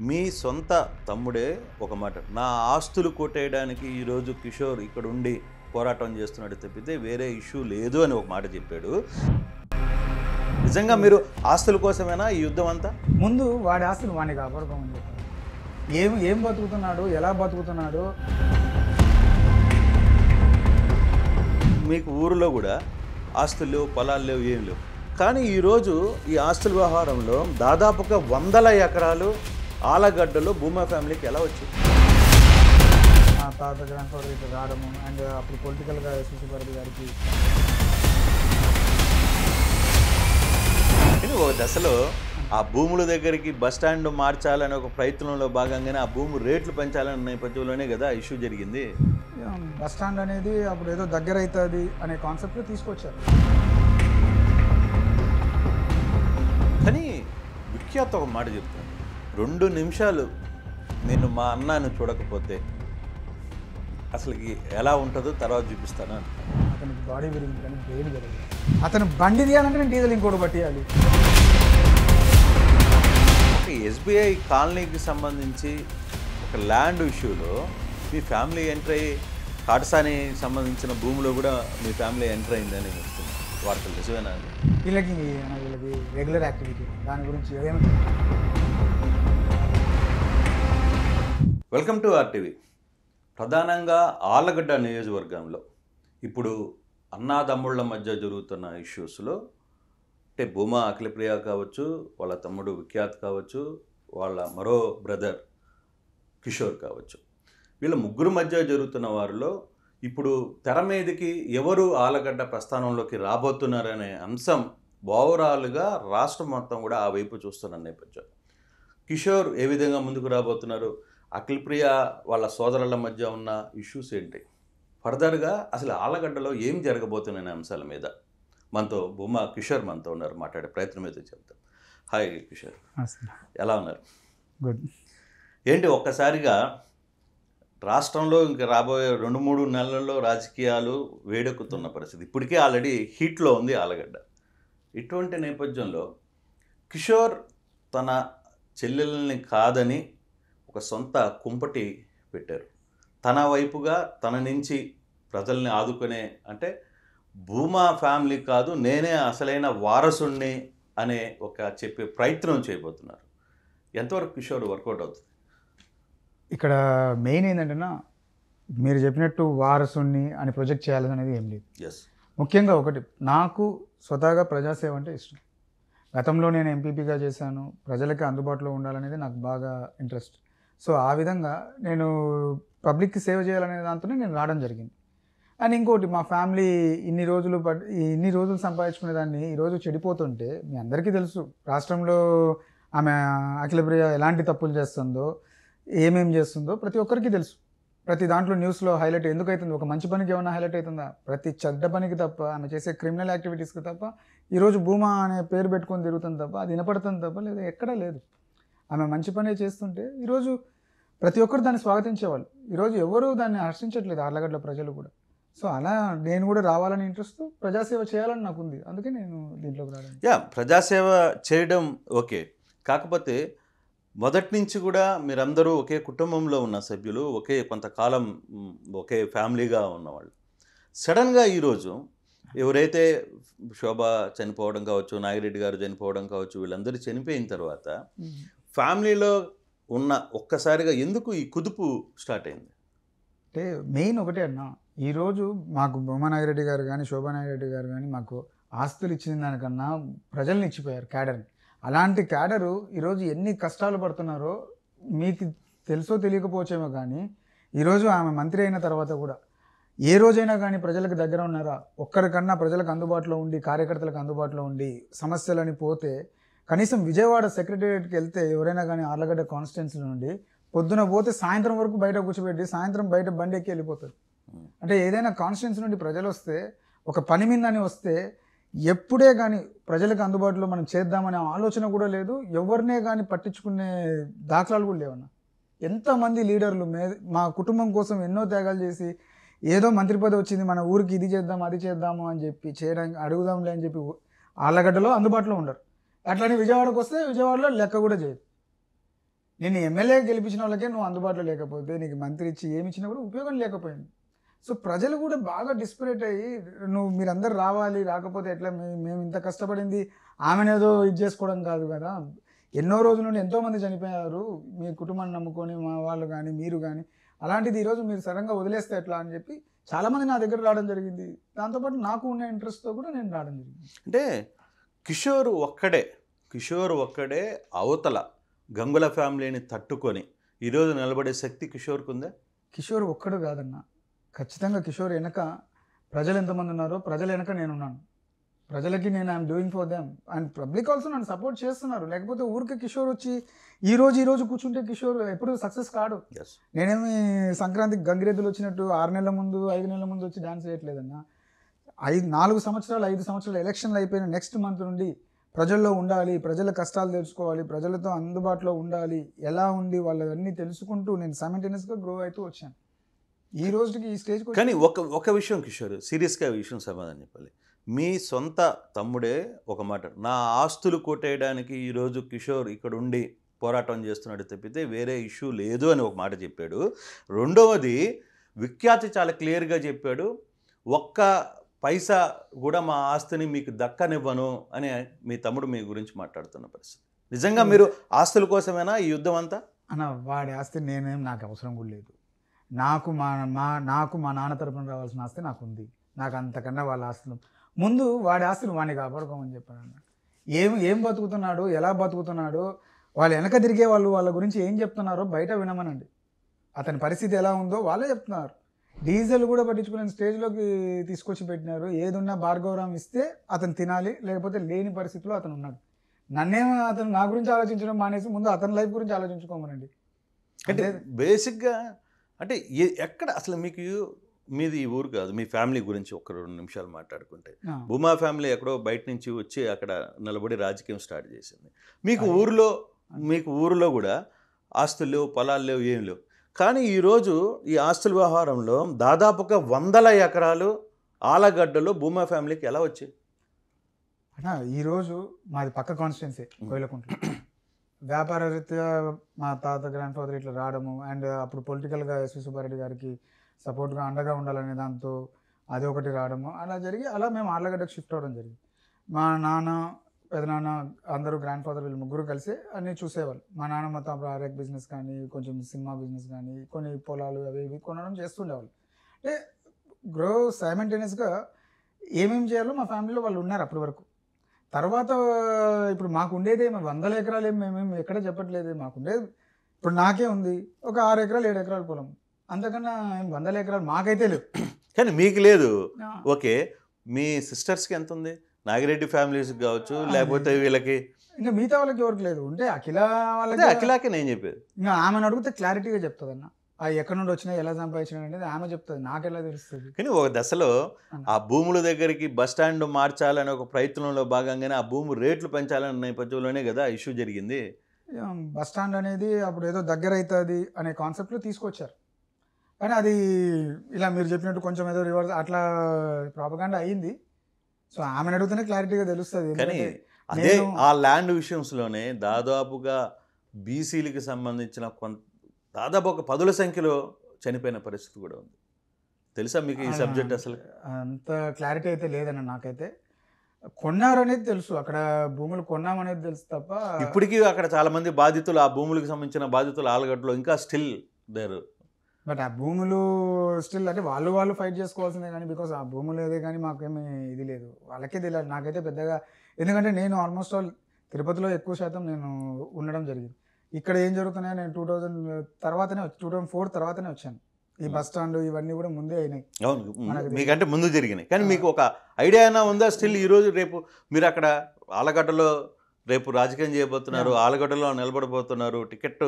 మీ సొంత తమ్ముడే ఒక మాట, నా ఆస్తులు కొట్టేయడానికి ఈరోజు కిషోర్ ఇక్కడ ఉండి పోరాటం చేస్తున్నాడు తప్పితే వేరే ఇష్యూ లేదు అని ఒక మాట చెప్పాడు. నిజంగా మీరు ఆస్తుల కోసమేనా ఈ యుద్ధం అంతా? ముందు వాడి ఆస్తులు వాడిని కాపాడుకోమని చెప్పారు. ఏం బతుకుతున్నాడు, ఎలా బతుకుతున్నాడు. మీకు ఊరిలో కూడా ఆస్తులు లేవు, పొలాలు లేవు, ఏం లేవు. కానీ ఈరోజు ఈ ఆస్తుల వ్యవహారంలో దాదాపుగా 100 ఎకరాలు ఆలగడ్డలో భూమా ఫ్యామిలీకి ఎలా వచ్చింది? మా తాత గ్రాండ్ ఫాదర్ ఇట్లా రావడము అండ్ అప్పుడు పొలిటికల్గా సుశీభారతి గారికి ఒక దశలో ఆ భూముల దగ్గరికి బస్టాండ్ మార్చాలనే ఒక ప్రయత్నంలో భాగంగానే ఆ భూమి రేట్లు పెంచాలనే నేపథ్యంలోనే కదా ఇష్యూ జరిగింది. బస్ స్టాండ్ అనేది అప్పుడు ఏదో దగ్గర అవుతుంది అనే కాన్సెప్ట్ తీసుకొచ్చారు. కానీ విఖ్యాత ఒక మాట చెప్తాను, 2 నిమిషాలు నేను మా అన్నను చూడకపోతే అసలుకి ఎలా ఉంటుందో తర్వాత చూపిస్తాను. అతనికి బాడీ పెరిగింది కానీ బ్రెయిన్ పెరిగింది. అతను బండి తీయాలంటే నేను డీజిల్ ఇంకోటి పట్టేయాలి. ఎస్బీఐ కాలనీకి సంబంధించి ఒక ల్యాండ్ ఇష్యూలో మీ ఫ్యామిలీ ఎంటర్ అయ్యి కాటసానికి సంబంధించిన భూమిలో కూడా మీ ఫ్యామిలీ ఎంటర్ అయిందని వస్తుంది వార్తలు, నిజమేనా? వీళ్ళకి రెగ్యులర్ యాక్టివిటీ దాని గురించి ఏమైనా. Welcome to RTV. ప్రధానంగా ఆళ్లగడ్డ నియోజకవర్గంలో ఇప్పుడు అన్నాదమ్ముళ్ళ మధ్య జరుగుతున్న ఇష్యూస్లో అంటే భూమా అఖిలప్రియ కావచ్చు, వాళ్ళ తమ్ముడు విఖ్యాత్ కావచ్చు, వాళ్ళ మరో బ్రదర్ కిషోర్ కావచ్చు, వీళ్ళ ముగ్గురు మధ్య జరుగుతున్న వారిలో ఇప్పుడు తెర మీదకి ఎవరు ఆలగడ్డ ప్రస్థానంలోకి రాబోతున్నారనే అంశం ఓవరాల్గా రాష్ట్రం మొత్తం కూడా ఆ వైపు చూస్తున్న నేపథ్యం. కిషోర్ ఏ విధంగా ముందుకు రాబోతున్నారు, అఖిలప్రియ వాళ్ళ సోదరుల మధ్య ఉన్న ఇష్యూస్ ఏంటి, ఫర్దర్గా అసలు ఆలగడ్డలో ఏం జరగబోతున్న అంశాల మీద మనతో భూమా కిషోర్ మనతో ఉన్నారు, మాట్లాడే ప్రయత్నం అయితే చెప్తాం. హాయ్ కిషోర్, ఎలా ఉన్నారు? గుడ్. ఏంటి ఒక్కసారిగా రాష్ట్రంలో ఇంకా రాబోయే 2-3 నెలల్లో రాజకీయాలు వేడెక్కుతున్న పరిస్థితి, ఇప్పటికే ఆల్రెడీ హీట్లో ఉంది ఆలగడ్డ. ఇటువంటి నేపథ్యంలో కిషోర్ తన చెల్లెల్ని కాదని ఒక సొంత కుంపటి పెట్టారు. తన వైపుగా తన నుంచి ప్రజల్ని ఆదుకునే, అంటే భూమా ఫ్యామిలీ కాదు నేనే అసలైన వారసుణ్ణి అనే ఒక చెప్పే ప్రయత్నం చేయబోతున్నారు. ఎంతవరకు కిషోర్ వర్కౌట్ అవుతుంది? ఇక్కడ మెయిన్ ఏంటంటేనా, మీరు చెప్పినట్టు వారసుని అని ప్రొజెక్ట్ చేయాలనేది ఏం లేదు. ఎస్, ముఖ్యంగా ఒకటి, నాకు స్వతహాగా ప్రజాసేవ అంటే ఇష్టం. గతంలో నేను ఎంపీపీగా చేశాను, ప్రజలకి అందుబాటులో ఉండాలనేది నాకు బాగా ఇంట్రెస్ట్. సో ఆ విధంగా నేను పబ్లిక్కి సేవ చేయాలనే దాంతోనే నేను రావడం జరిగింది. అండ్ ఇంకోటి, మా ఫ్యామిలీ ఇన్ని రోజులు సంపాదించుకునే దాన్ని ఈరోజు చెడిపోతుంటే మీ అందరికీ తెలుసు. రాష్ట్రంలో ఆమె అఖిలప్రియ ఎలాంటి తప్పులు చేస్తుందో, ఏమేం చేస్తుందో ప్రతి ఒక్కరికి తెలుసు. ప్రతి దాంట్లో న్యూస్లో హైలైట్ ఎందుకు అవుతుంది? ఒక మంచి పనికి ఏమైనా హైలైట్ అవుతుందా? ప్రతి చెడ్డ పనికి తప్ప, ఆమె చేసే క్రిమినల్ యాక్టివిటీస్కి తప్ప ఈరోజు భూమా అనే పేరు పెట్టుకొని తిరుగుతుంది తప్ప, అది వినపడుతుంది తప్ప, లేదా ఎక్కడా లేదు. ఆమె మంచి పనే చేస్తుంటే ఈరోజు ప్రతి ఒక్కరు దాన్ని స్వాగతించేవాళ్ళు. ఈరోజు ఎవరు దాన్ని హర్షించట్లేదు, ఆర్లగడ్డ ప్రజలు కూడా. సో అలా నేను కూడా రావాలని ఇంట్రెస్ట్, ప్రజాసేవ చేయాలని నాకు ఉంది. అందుకే నేను దీంట్లోకి రావడం. ప్రజాసేవ చేయడం ఓకే, కాకపోతే మొదటి నుంచి కూడా మీరందరూ ఒకే కుటుంబంలో ఉన్న సభ్యులు, కొంతకాలం ఒకే ఫ్యామిలీగా ఉన్నవాళ్ళు. సడన్గా ఈరోజు ఎవరైతే శోభ చనిపోవడం కావచ్చు, నాగిరెడ్డి గారు చనిపోవడం కావచ్చు, వీళ్ళందరూ చనిపోయిన తర్వాత ఫ్యామిలీలో ఉన్న ఒక్కసారిగా ఎందుకు ఈ కుదుపు స్టార్ట్ అయింది? అంటే మెయిన్ ఒకటే అన్న, ఈరోజు మాకు భూమా నాగిరెడ్డి గారు కానీ శోభా నాగిరెడ్డి గారు కానీ మాకు ఆస్తులు ఇచ్చిన దానికన్నా ప్రజల్ని ఇచ్చిపోయారు, క్యాడర్ని. అలాంటి క్యాడరు ఈరోజు ఎన్ని కష్టాలు పడుతున్నారో మీకు తెలుసో తెలియకపోవచ్చేమో, కానీ ఈరోజు ఆమె మంత్రి అయిన తర్వాత కూడా ఏ రోజైనా కానీ ప్రజలకు దగ్గర ఉన్నారా? ఒక్కరికన్నా ప్రజలకు అందుబాటులో ఉండి, కార్యకర్తలకు అందుబాటులో ఉండి సమస్యలని పోతే, కనీసం విజయవాడ సెక్రటేరియట్కి వెళ్తే ఎవరైనా కానీ ఆర్లగడ్డ కాన్స్టిట్యున్సీ నుండి పొద్దున పోతే సాయంత్రం వరకు బయట కూర్చోబెట్టి సాయంత్రం బయట బండి ఎక్కి వెళ్ళిపోతారు. అంటే ఏదైనా కాన్స్టిట్యున్సీ నుండి ప్రజలు వస్తే, ఒక పని మీదని వస్తే ఎప్పుడే కానీ ప్రజలకు అందుబాటులో మనం చేద్దామనే ఆలోచన కూడా లేదు. ఎవరినే కానీ పట్టించుకునే దాఖలాలు కూడా లేవన్నా. ఎంతమంది లీడర్లు మా కుటుంబం కోసం ఎన్నో త్యాగాలు చేసి, ఏదో మంత్రి పదవి వచ్చింది మన ఊరికి ఇది చేద్దాం అది చేద్దాము అని చెప్పి చేయడానికి అడుగుదాంలే అని చెప్పి ఆళ్లగడ్డలో అందుబాటులో ఉండరు. అట్లని విజయవాడకు వస్తే విజయవాడలో లెక్క కూడా చేయదు. నేను ఎమ్మెల్యే గెలిపించిన వాళ్ళకే నువ్వు అందుబాటులో లేకపోతే నీకు మంత్రి ఇచ్చి ఏమి ఇచ్చినా కూడా ఉపయోగం లేకపోయింది. సో ప్రజలు కూడా బాగా డిస్పరేట్ అయ్యి మీరందరూ రావాలి, రాకపోతే ఎట్లా, మేము ఇంత కష్టపడింది ఆమెనేదో ఇది చేసుకోవడం కాదు కదా, ఎన్నో రోజుల నుండి ఎంతోమంది చనిపోయారు మీ కుటుంబాన్ని నమ్ముకొని, మా వాళ్ళు కానీ మీరు కానీ, అలాంటిది ఈరోజు మీరు సడన్గా వదిలేస్తే ఎట్లా అని చెప్పి చాలామంది నా దగ్గర రావడం జరిగింది. దాంతోపాటు నాకు ఉన్న ఇంట్రెస్ట్తో కూడా నేను రావడం జరిగింది. అంటే కిషోర్ ఒక్కడే అవతల గంగుల ఫ్యామిలీని తట్టుకొని ఈరోజు నిలబడే శక్తి కిషోర్కు ఉందా? కిషోర్ ఒక్కడు కాదన్న, ఖచ్చితంగా కిషోర్ వెనక ప్రజలు ఎంతమంది ఉన్నారో ప్రజల వెనక నేనున్నాను. ప్రజలకి నేను I'm doing for them and public also నన్ను సపోర్ట్ చేస్తున్నారు. లేకపోతే ఊరికి కిషోర్ వచ్చి ఈ రోజు కూర్చుంటే కిషోర్ ఎప్పుడు సక్సెస్ కాడు. నేనేమి సంక్రాంతికి గంగిరెద్దులు వచ్చినట్టు 6 నెలల ముందు 5 నెలల ముందు వచ్చి డాన్స్ చేయట్లేదన్న. 5 సంవత్సరాలు ఎలక్షన్లు అయిపోయిన నెక్స్ట్ మంత్ నుండి ప్రజల్లో ఉండాలి, ప్రజల కష్టాలు తెలుసుకోవాలి, ప్రజలతో అందుబాటులో ఉండాలి, ఎలా ఉంది వాళ్ళన్నీ తెలుసుకుంటూ నేను సైమల్టేనియస్గా గ్రో అవుతూ వచ్చాను ఈ రోజుకి ఈ స్టేజ్కి. కానీ ఒక విషయం కిషోర్, సీరియస్గా విషయం సమాధానం చెప్పాలి. మీ సొంత తమ్ముడే ఒక మాట, నా ఆస్తులు కొట్టేయడానికి ఈరోజు కిషోర్ ఇక్కడ ఉండి పోరాటం చేస్తున్నాడు తప్పితే వేరే ఇష్యూ లేదు అని ఒక మాట చెప్పాడు. రెండవది విఖ్యాతి చాలా క్లియర్గా చెప్పాడు, ఒక్క పైసా కూడా మా ఆస్తిని మీకు దక్కనివ్వను అని మీ తమ్ముడు మీ గురించి మాట్లాడుతున్న పరిస్థితి. నిజంగా మీరు ఆస్తుల కోసమేనా ఈ యుద్ధం అంతా? అన్న వాడి ఆస్తి నాకు అవసరం కూడా లేదు. నాకు మా నాన్న తరపున రావాల్సిన ఆస్తి నాకు ఉంది. నాకు అంతకన్నా వాళ్ళ ఆస్తులు ముందు వాడి ఆస్తులు వాడిని కాపాడుకోమని చెప్పాను. ఏం బతుకుతున్నాడు, ఎలా బతుకుతున్నాడు, వాళ్ళు వెనక తిరిగే వాళ్ళ గురించి ఏం చెప్తున్నారో బయట వినమనండి. అతని పరిస్థితి ఎలా ఉందో వాళ్ళే చెప్తున్నారు. డీజిల్ కూడా పట్టించుకునే స్టేజ్లోకి తీసుకొచ్చి పెట్టినారు. ఏదున్నా భార్గవరాం ఇస్తే అతను తినాలి, లేకపోతే లేని పరిస్థితిలో అతను ఉన్నాడు. అతను నా గురించి ఆలోచించడం మానేసి ముందు అతని లైఫ్ గురించి ఆలోచించుకోమనండి. అంటే బేసిక్గా అంటే ఎక్కడ అసలు మీది ఈ ఊరు కాదు, మీ ఫ్యామిలీ గురించి ఒక 2 నిమిషాలు మాట్లాడుకుంటే, భూమా ఫ్యామిలీ ఎక్కడో బయట నుంచి వచ్చి అక్కడ నిలబడి రాజకీయం స్టార్ట్ చేసింది. మీకు ఊరిలో కూడా ఆస్తులు లేవు, పొలాలు లేవు, ఏం లేవు. కానీ ఈరోజు ఈ ఆస్తుల వ్యవహారంలో దాదాపుగా 100 ఎకరాలు ఆలగడ్డలో భూమా ఫ్యామిలీకి ఎలా వచ్చాయి? ఈరోజు మాది పక్క కాన్స్టిట్యున్సీ కోయిలకుంట్ల. వ్యాపార రీత్యా మా తాత గ్రాండ్ ఫాదర్ ఇట్లా రావడము, అండ్ అప్పుడు పొలిటికల్గా ఎస్వి సుబ్బారెడ్డి గారికి సపోర్ట్గా అండగా ఉండాలనే దాంతో అది ఒకటి రావడము, అలా మేము ఆర్లగడ్డకు షిఫ్ట్ అవ్వడం జరిగింది. మా నాన్న, పెదనాన్న అందరూ గ్రాండ్ ఫాదర్ వీళ్ళు ముగ్గురు కలిసి అన్నీ చూసేవాళ్ళు. మా నాన్న మొత్తం ఆర్ఎక్ బిజినెస్ కానీ, కొంచెం సినిమా బిజినెస్ కానీ, కొన్ని పొలాలు అవి ఇవి కొనడం చేస్తుండేవాళ్ళు. అంటే గ్రో సైమల్టేనియస్గా ఏమేమి చేయాలో మా ఫ్యామిలీలో వాళ్ళు ఉన్నారు అప్పటి వరకు. తర్వాత ఇప్పుడు మాకు ఉండేది 100 ఎకరాలు మేమేమి ఎక్కడ చెప్పట్లేదు. మాకుండేది ఇప్పుడు నాకే ఉంది ఒక 6 ఎకరాలు 7 ఎకరాల పొలం, అంతకన్నా 100 ఎకరాలు మాకైతే లేవు. కానీ మీకు లేదు. ఓకే, మీ సిస్టర్స్కి ఎంత ఉంది? నాగిరెడ్డి ఫ్యామిలీస్కి కావచ్చు, లేకపోతే వీళ్ళకి ఇంకా మిగతా వాళ్ళకి ఎవరికి లేదు. ఉంటే అఖిలాకే నేను చెప్పేది. ఇంకా ఆమెను అడిగితే క్లారిటీగా చెప్తుంది అన్న, ఎక్కడి నుండి వచ్చినా ఎలా సంపాదించిన అనేది ఆమె చెప్తుంది, నాకెలా తెలుస్తుంది. కానీ ఒక దశలో ఆ భూముల దగ్గరికి బస్ స్టాండ్ మార్చాలనే ఒక ప్రయత్నంలో భాగంగానే ఆ భూమి రేట్లు పెంచాలనే నేపథ్యంలోనే కదా ఇష్యూ జరిగింది. బస్ స్టాండ్ అనేది అప్పుడు ఏదో దగ్గర అవుతుంది అనే కాన్సెప్ట్లో తీసుకొచ్చారు. కానీ అది ఇలా మీరు చెప్పినట్టు కొంచెం ఏదో రివర్స్ అట్లా ప్రాపగాండా అయ్యింది. సో ఆమెను అడిగితేనే క్లారిటీగా తెలుస్తుంది. కానీ అదే ఆ ల్యాండ్ విషయంలోనే దాదాపుగా బీసీలకి సంబంధించిన దాదాపు ఒక 10ల సంఖ్యలో చనిపోయిన పరిస్థితి కూడా ఉంది. తెలుసా మీకు ఈ సబ్జెక్ట్? అసలు అంత క్లారిటీ అయితే లేదన్న. నాకైతే కొన్నారనేది తెలుసు, అక్కడ భూములు కొన్నామనేది తెలుసు తప్ప ఇప్పటికీ అక్కడ చాలా మంది బాధితులు, ఆ భూములకు సంబంధించిన బాధితులు ఆలగడ్డలో ఇంకా స్టిల్ దేర్. బట్ ఆ భూములు స్టిల్ అంటే వాళ్ళు ఫైట్ చేసుకోవాల్సిందే కానీ, బికాస్ ఆ భూములు ఏదే కానీ మాకేమీ ఇది లేదు, వాళ్ళకే తెలియదు. నాకైతే పెద్దగా, ఎందుకంటే నేను ఆల్మోస్ట్ ఆల్ తిరుపతిలో ఎక్కువ శాతం నేను ఉండడం జరిగింది. ఇక్కడ ఏం జరుగుతున్నాయో నేను 2004 తర్వాతనే వచ్చాను. ఈ బస్ స్టాండ్ ఇవన్నీ కూడా ముందే అయినాయి. అవును, మీకంటే ముందు జరిగినాయి. కానీ మీకు ఒక ఐడియా అయినా ఉందా స్టిల్ ఈరోజు రేపు మీరు అక్కడ ఆలగడ్డలో రేపు రాజకీయం చేయబోతున్నారు, ఆలగడ్డలో నిలబడబోతున్నారు, టికెట్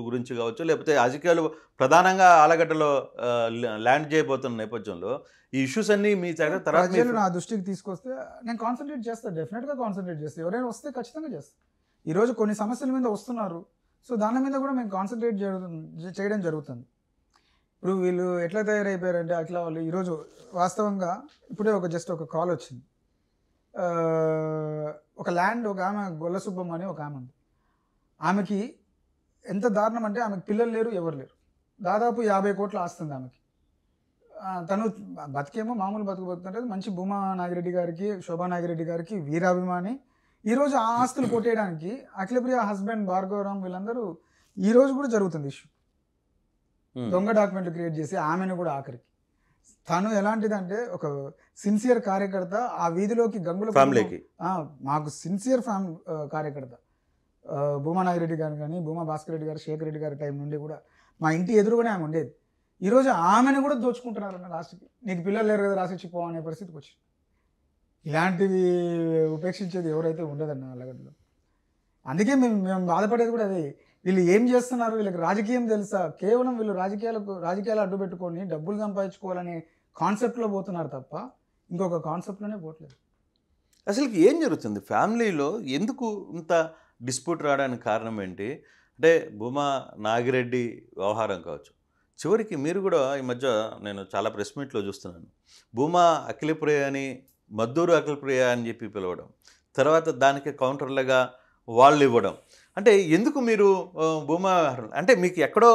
గురించి కావచ్చు, లేకపోతే రాజకీయాలు ప్రధానంగా ఆలగడ్డలో ల్యాండ్ చేయబోతున్న నేపథ్యంలో ఈ ఇష్యూస్ అన్నీ మీ తర్వాత నా దృష్టికి తీసుకొస్తే నేను కాన్సన్ట్రేట్ చేస్తాను, డెఫినెట్గా కాన్సన్ట్రేట్ చేస్తాను. ఎవరైనా వస్తే ఖచ్చితంగా చేస్తాను. ఈరోజు కొన్ని సమస్యల మీద వస్తున్నారు, సో దాని మీద కూడా మేము కాన్సన్ట్రేట్ చేయడం జరుగుతుంది. ఇప్పుడు వీళ్ళు ఎట్లా తయారైపోయారంటే అట్లా వాళ్ళు ఈరోజు వాస్తవంగా ఇప్పుడే జస్ట్ ఒక కాల్ వచ్చింది. ఒక ల్యాండ్, ఒక ఆమె గొల్ల సుబ్బమ్మ అని ఒక ఆమె ఉంది. ఆమెకి ఎంత దారుణం అంటే ఆమెకు పిల్లలు లేరు, ఎవరు లేరు. దాదాపు 50 కోట్ల ఆస్తుంది ఆమెకి. తను బతికేమో మామూలు బతుకు బతుకుతుంటుంది. మంచి భూమా నాగిరెడ్డి గారికి, శోభా నాగిరెడ్డి గారికి వీరాభిమాని. ఈరోజు ఆ ఆస్తులు కొట్టేయడానికి అఖిలప్రియ హస్బెండ్ భార్గవరామ్ వీళ్ళందరూ ఈరోజు కూడా జరుగుతుంది ఇష్యూ. దొంగ డాక్యుమెంట్లు క్రియేట్ చేసి ఆమెను కూడా ఆఖరికి. తను ఎలాంటిదంటే ఒక సిన్సియర్ కార్యకర్త, ఆ వీధిలోకి గంగుల ఫ్యామిలీకి మాకు సిన్సియర్ కార్యకర్త భూమా నాగిరెడ్డి గారు కానీ, భూమా భాస్కర్ రెడ్డి గారు, శేఖర్ రెడ్డి గారి టైం నుండి కూడా మా ఇంటి ఎదురుగానే ఆమె ఉండేది. ఈరోజు ఆమెను కూడా దోచుకుంటున్నారన్న లాస్ట్కి. నీకు పిల్లలు లేరు కదా రాసిచ్చి పో అనే పరిస్థితికి వచ్చింది. ఇలాంటివి ఉపేక్షించేది ఎవరైతే ఉండదన్న అల్లగడ్డలో. అందుకే మేము బాధపడేది కూడా అదే. వీళ్ళు ఏం చేస్తున్నారు, వీళ్ళకి రాజకీయం తెలుసా? కేవలం వీళ్ళు రాజకీయాలు అడ్డు పెట్టుకొని డబ్బులు సంపాదించుకోవాలనే కాన్సెప్ట్లో పోతున్నారు తప్ప ఇంకొక కాన్సెప్ట్లోనే పోవట్లేదు. అసలుకి ఏం జరుగుతుంది ఫ్యామిలీలో? ఎందుకు ఇంత డిస్ప్యూట్ రావడానికి కారణం ఏంటి? అంటే భూమా నాగిరెడ్డి వ్యవహారం కావచ్చు, చివరికి మీరు కూడా ఈ మధ్య నేను చాలా ప్రెస్ మీట్లో చూస్తున్నాను, భూమా అఖిలప్రియ అని మద్దూరు అఖిలప్రియ అని చెప్పి పిలవడం, తర్వాత దానికి కౌంటర్లుగా వాళ్ళు ఇవ్వడం. అంటే ఎందుకు మీరు భూమా అంటే మీకు ఎక్కడో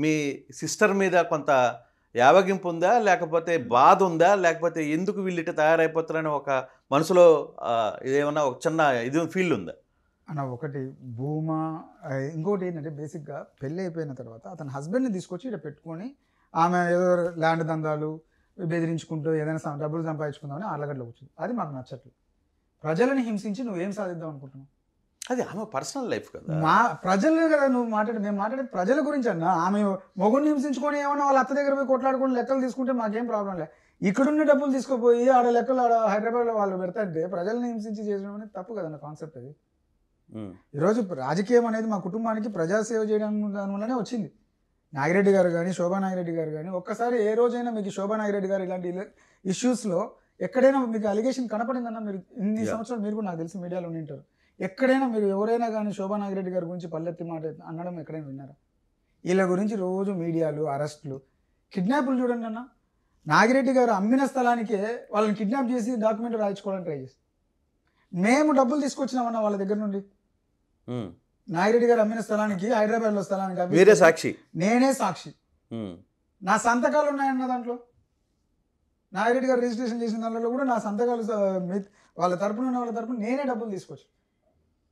మీ సిస్టర్ మీద కొంత యావగింపు ఉందా, లేకపోతే బాధ ఉందా, లేకపోతే ఎందుకు వీళ్ళు ఇట్లా తయారైపోతారని ఒక మనసులో ఇదేమన్నా ఒక చిన్న ఇది ఫీల్ ఉందా అన్న? ఒకటి భూమా, ఇంకోటి ఏంటంటే బేసిక్గా పెళ్ళి అయిపోయిన తర్వాత అతని హస్బెండ్ని తీసుకొచ్చి ఇక్కడ పెట్టుకొని ఆమె ఏదో ల్యాండ్ దందాలు బెదిరించుకుంటూ ఏదైనా డబ్బులు సంపాదించుకుందామని ఆర్లగడ్డలో వచ్చింది. అది మాకు నచ్చట్లేదు. ప్రజలను హింసించి నువ్వేం సాధిద్దాం అనుకుంటున్నావు? అది ఆమె పర్సనల్ లైఫ్ కదా. మా ప్రజలు కదా నువ్వు మేము మాట్లాడేది ప్రజల గురించి అన్న. ఆమె మొగుడిని హింసించుకొని ఏమన్నా వాళ్ళ అత్త దగ్గర పోయి కొట్లాడుకొని లెక్కలు తీసుకుంటే మాకేం ప్రాబ్లం లేదు. ఇక్కడున్న డబ్బులు తీసుకుపోయి ఆడ లెక్కలు ఆడ హైదరాబాద్లో వాళ్ళు పెడతాంటే ప్రజల్ని హింసించి చేయడం అనేది తప్పు కదన్న కాన్సెప్ట్. అది ఈరోజు రాజకీయం అనేది మా కుటుంబానికి ప్రజాసేవ చేయడం దానివల్లనే వచ్చింది. నాగిరెడ్డి గారు కానీ, శోభా నాగిరెడ్డి గారు కానీ, ఒక్కసారి ఏ రోజైనా మీకు శోభా నాగిరెడ్డి గారు ఇలాంటి ఇష్యూస్లో ఎక్కడైనా మీకు అలిగేషన్ కనపడిందన్న? మీరు ఇన్ని సంవత్సరాలు మీరు కూడా నాకు తెలిసి మీడియాలో ఉంటారు. ఎక్కడైనా మీరు ఎవరైనా కానీ శోభా నాగిరెడ్డి గారి గురించి పల్లెత్తి మాట అనడం ఎక్కడైనా విన్నారా? వీళ్ళ గురించి రోజు మీడియాలు, అరెస్టులు, కిడ్నాపులు చూడండి అన్న. నాగిరెడ్డి గారు అమ్మిన స్థలానికే వాళ్ళని కిడ్నాప్ చేసి డాక్యుమెంట్ రాయించుకోవడానికి ట్రై చేసి మేము డబ్బులు తీసుకొచ్చినామన్న వాళ్ళ దగ్గర నుండి. నాగిరెడ్డి గారు అమ్మిన స్థలానికి, హైదరాబాద్లో స్థలానికి మీరే సాక్షి, నేనే సాక్షి. నా సంతకాలు ఉన్నాయన్న దాంట్లో. నాగిరెడ్డి గారు రిజిస్ట్రేషన్ చేసిన దాంట్లో కూడా నా సంతకాలు వాళ్ళ తరపున ఉన్న వాళ్ళ తరపున నేనే డబ్బులు తీసుకొచ్చి.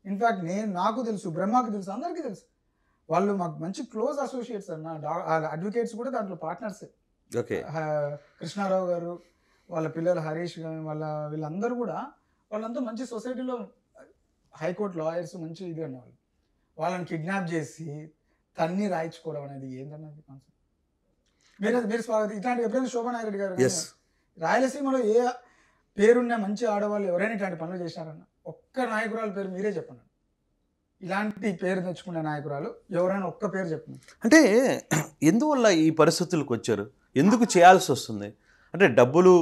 ఇన్ఫ్యాక్ట్ నాకు తెలుసు, బ్రహ్మకు తెలుసు, అందరికీ తెలుసు. వాళ్ళు మాకు మంచి క్లోజ్ అసోసియేట్స్ అన్న. అడ్వకేట్స్ కూడా దాంట్లో పార్ట్నర్సే. ఓకే, కృష్ణారావు గారు, వాళ్ళ పిల్లలు హరీష్ గారు, వీళ్ళందరూ కూడా వాళ్ళంతా మంచి సొసైటీలో హైకోర్టు లాయర్స్, మంచి ఇది అన్నవాళ్ళు. వాళ్ళని కిడ్నాప్ చేసి తన్ని రాయించుకోవడం అనేది ఏంటన్నది కాన్సెప్ట్. మీరు ఇట్లాంటి ఎప్పుడైనా శోభా నాగిరెడ్డి గారు రాయలసీమలో ఏ పేరున్న మంచి ఆడవాళ్ళు ఎవరైనా ఇట్లాంటి పనులు చేశారన్న? ఒక్క నాయకురాలు పేరు మీరే చెప్పండి. ఇలాంటి పేరు తెచ్చుకునే నాయకురాలు ఎవరైనా ఒక్క పేరు చెప్పండి. అంటే ఎందువల్ల ఈ పరిస్థితులకు వచ్చారు? ఎందుకు చేయాల్సి వస్తుంది? అంటే డబ్బులు,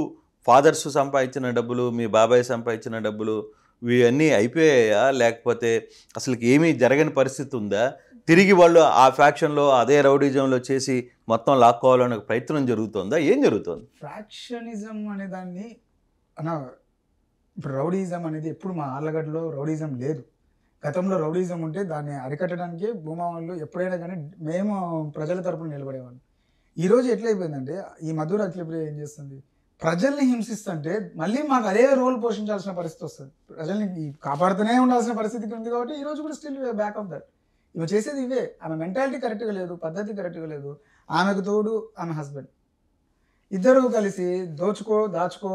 ఫాదర్స్ సంపాదించిన డబ్బులు, మీ బాబాయ్ సంపాదించిన డబ్బులు, ఇవన్నీ అయిపోయాయా? లేకపోతే అసలుకి ఏమీ జరగని పరిస్థితి ఉందా? తిరిగి వాళ్ళు ఆ ఫ్యాక్షన్లో అదే రౌడిజంలో చేసి మొత్తం లాక్కోవాలనే ప్రయత్నం జరుగుతుందా? ఏం జరుగుతుంది? ఫ్యాక్షనిజం అనే దాన్ని అన్న, ఇప్పుడు రౌడీజం అనేది ఎప్పుడు మా ఆళ్ళగడ్డలో రౌడీజం లేదు. గతంలో రౌడీజం ఉంటే దాన్ని అరికట్టడానికి భూమా వాళ్ళు ఎప్పుడైనా కానీ మేము ప్రజల తరపున నిలబడేవాళ్ళం. ఈరోజు ఎట్లయిపోయిందంటే ఈ మధుర అఖిలప్రియ ఏం చేస్తుంది, ప్రజల్ని హింసిస్తుంటే మళ్ళీ మాకు అదే రోల్ పోషించాల్సిన పరిస్థితి వస్తుంది. ప్రజల్ని కాపాడుతూనే ఉండాల్సిన పరిస్థితికి ఉంది. కాబట్టి ఈరోజు కూడా స్టిల్ బ్యాక్ ఆఫ్ దట్. ఇవి చేసేది ఇవే. ఆమె మెంటాలిటీ కరెక్ట్గా లేదు, పద్ధతి కరెక్ట్గా లేదు. ఆమెకు తోడు ఆమె హస్బెండ్, ఇద్దరు కలిసి దోచుకో, దాచుకో,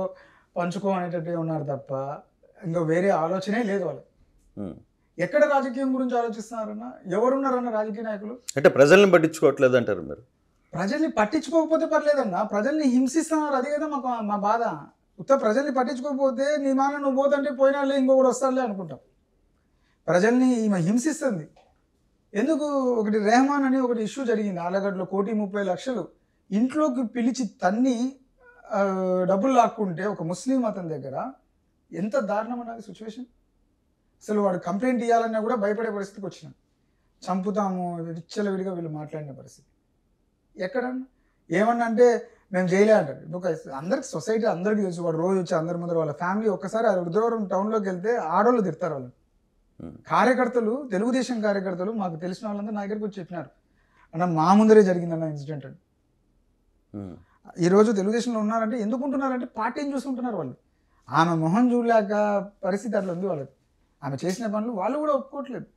పంచుకో అనేటట్టు ఉన్నారు తప్ప ఇంకా వేరే ఆలోచనే లేదు వాళ్ళు. ఎక్కడ రాజకీయం గురించి ఆలోచిస్తున్నారన్న? ఎవరున్నారన్న రాజకీయ నాయకులు? అంటే ప్రజల్ని పట్టించుకోవట్లేదు అంటారు మీరు? ప్రజల్ని పట్టించుకోకపోతే పర్లేదన్నా, ప్రజల్ని హింసిస్తున్నారు. అది కదా మా బాధ. ప్రజల్ని పట్టించుకోకపోతే నీ మాన నువ్వు పోతుంటే పోయినాలే ఇంకొకటి వస్తాడులే అనుకుంటాం. ప్రజల్ని ఈమె హింసిస్తుంది. ఎందుకు? ఒకటి రెహమాన్ అని ఒకటి ఇష్యూ జరిగింది ఆలగడ్డలో. 1,30,00,000 ఇంట్లోకి పిలిచి తన్ని డబ్బులు లాక్కుంటే ఒక ముస్లిం అతని దగ్గర ఎంత దారుణం అన్నది సిచ్యువేషన్. అసలు వాడు కంప్లైంట్ ఇవ్వాలన్నా కూడా భయపడే పరిస్థితికి వచ్చినాం. చంపుతాము విచ్చలవిడిగా వీళ్ళు మాట్లాడిన పరిస్థితి. ఎక్కడన్నా ఏమన్నా అంటే మేము జైలే అంటారు. అందరికి సొసైటీ అందరికీ తెలుసు. వాడు రోజు వచ్చి అందరి ముందర వాళ్ళ ఫ్యామిలీ ఒక్కసారి రుద్రవరం టౌన్లోకి వెళ్తే ఆడవాళ్ళు తిడతారు. వాళ్ళు కార్యకర్తలు, తెలుగుదేశం కార్యకర్తలు మాకు తెలిసిన వాళ్ళంతా నా దగ్గరికి వచ్చి చెప్పినారు, అన్న మా ముందరే జరిగిందన్న ఇన్సిడెంట్ అని. ఈరోజు తెలుగుదేశంలో ఉన్నారంటే ఎందుకు ఉంటున్నారంటే పార్టీని చూసుకుంటున్నారు వాళ్ళు. ఆమె మొహం చూడలేక పరిస్థితి అట్లా ఉంది వాళ్ళకి. ఆమె చేసిన పనులు వాళ్ళు కూడా ఒప్పుకోవట్లేదు,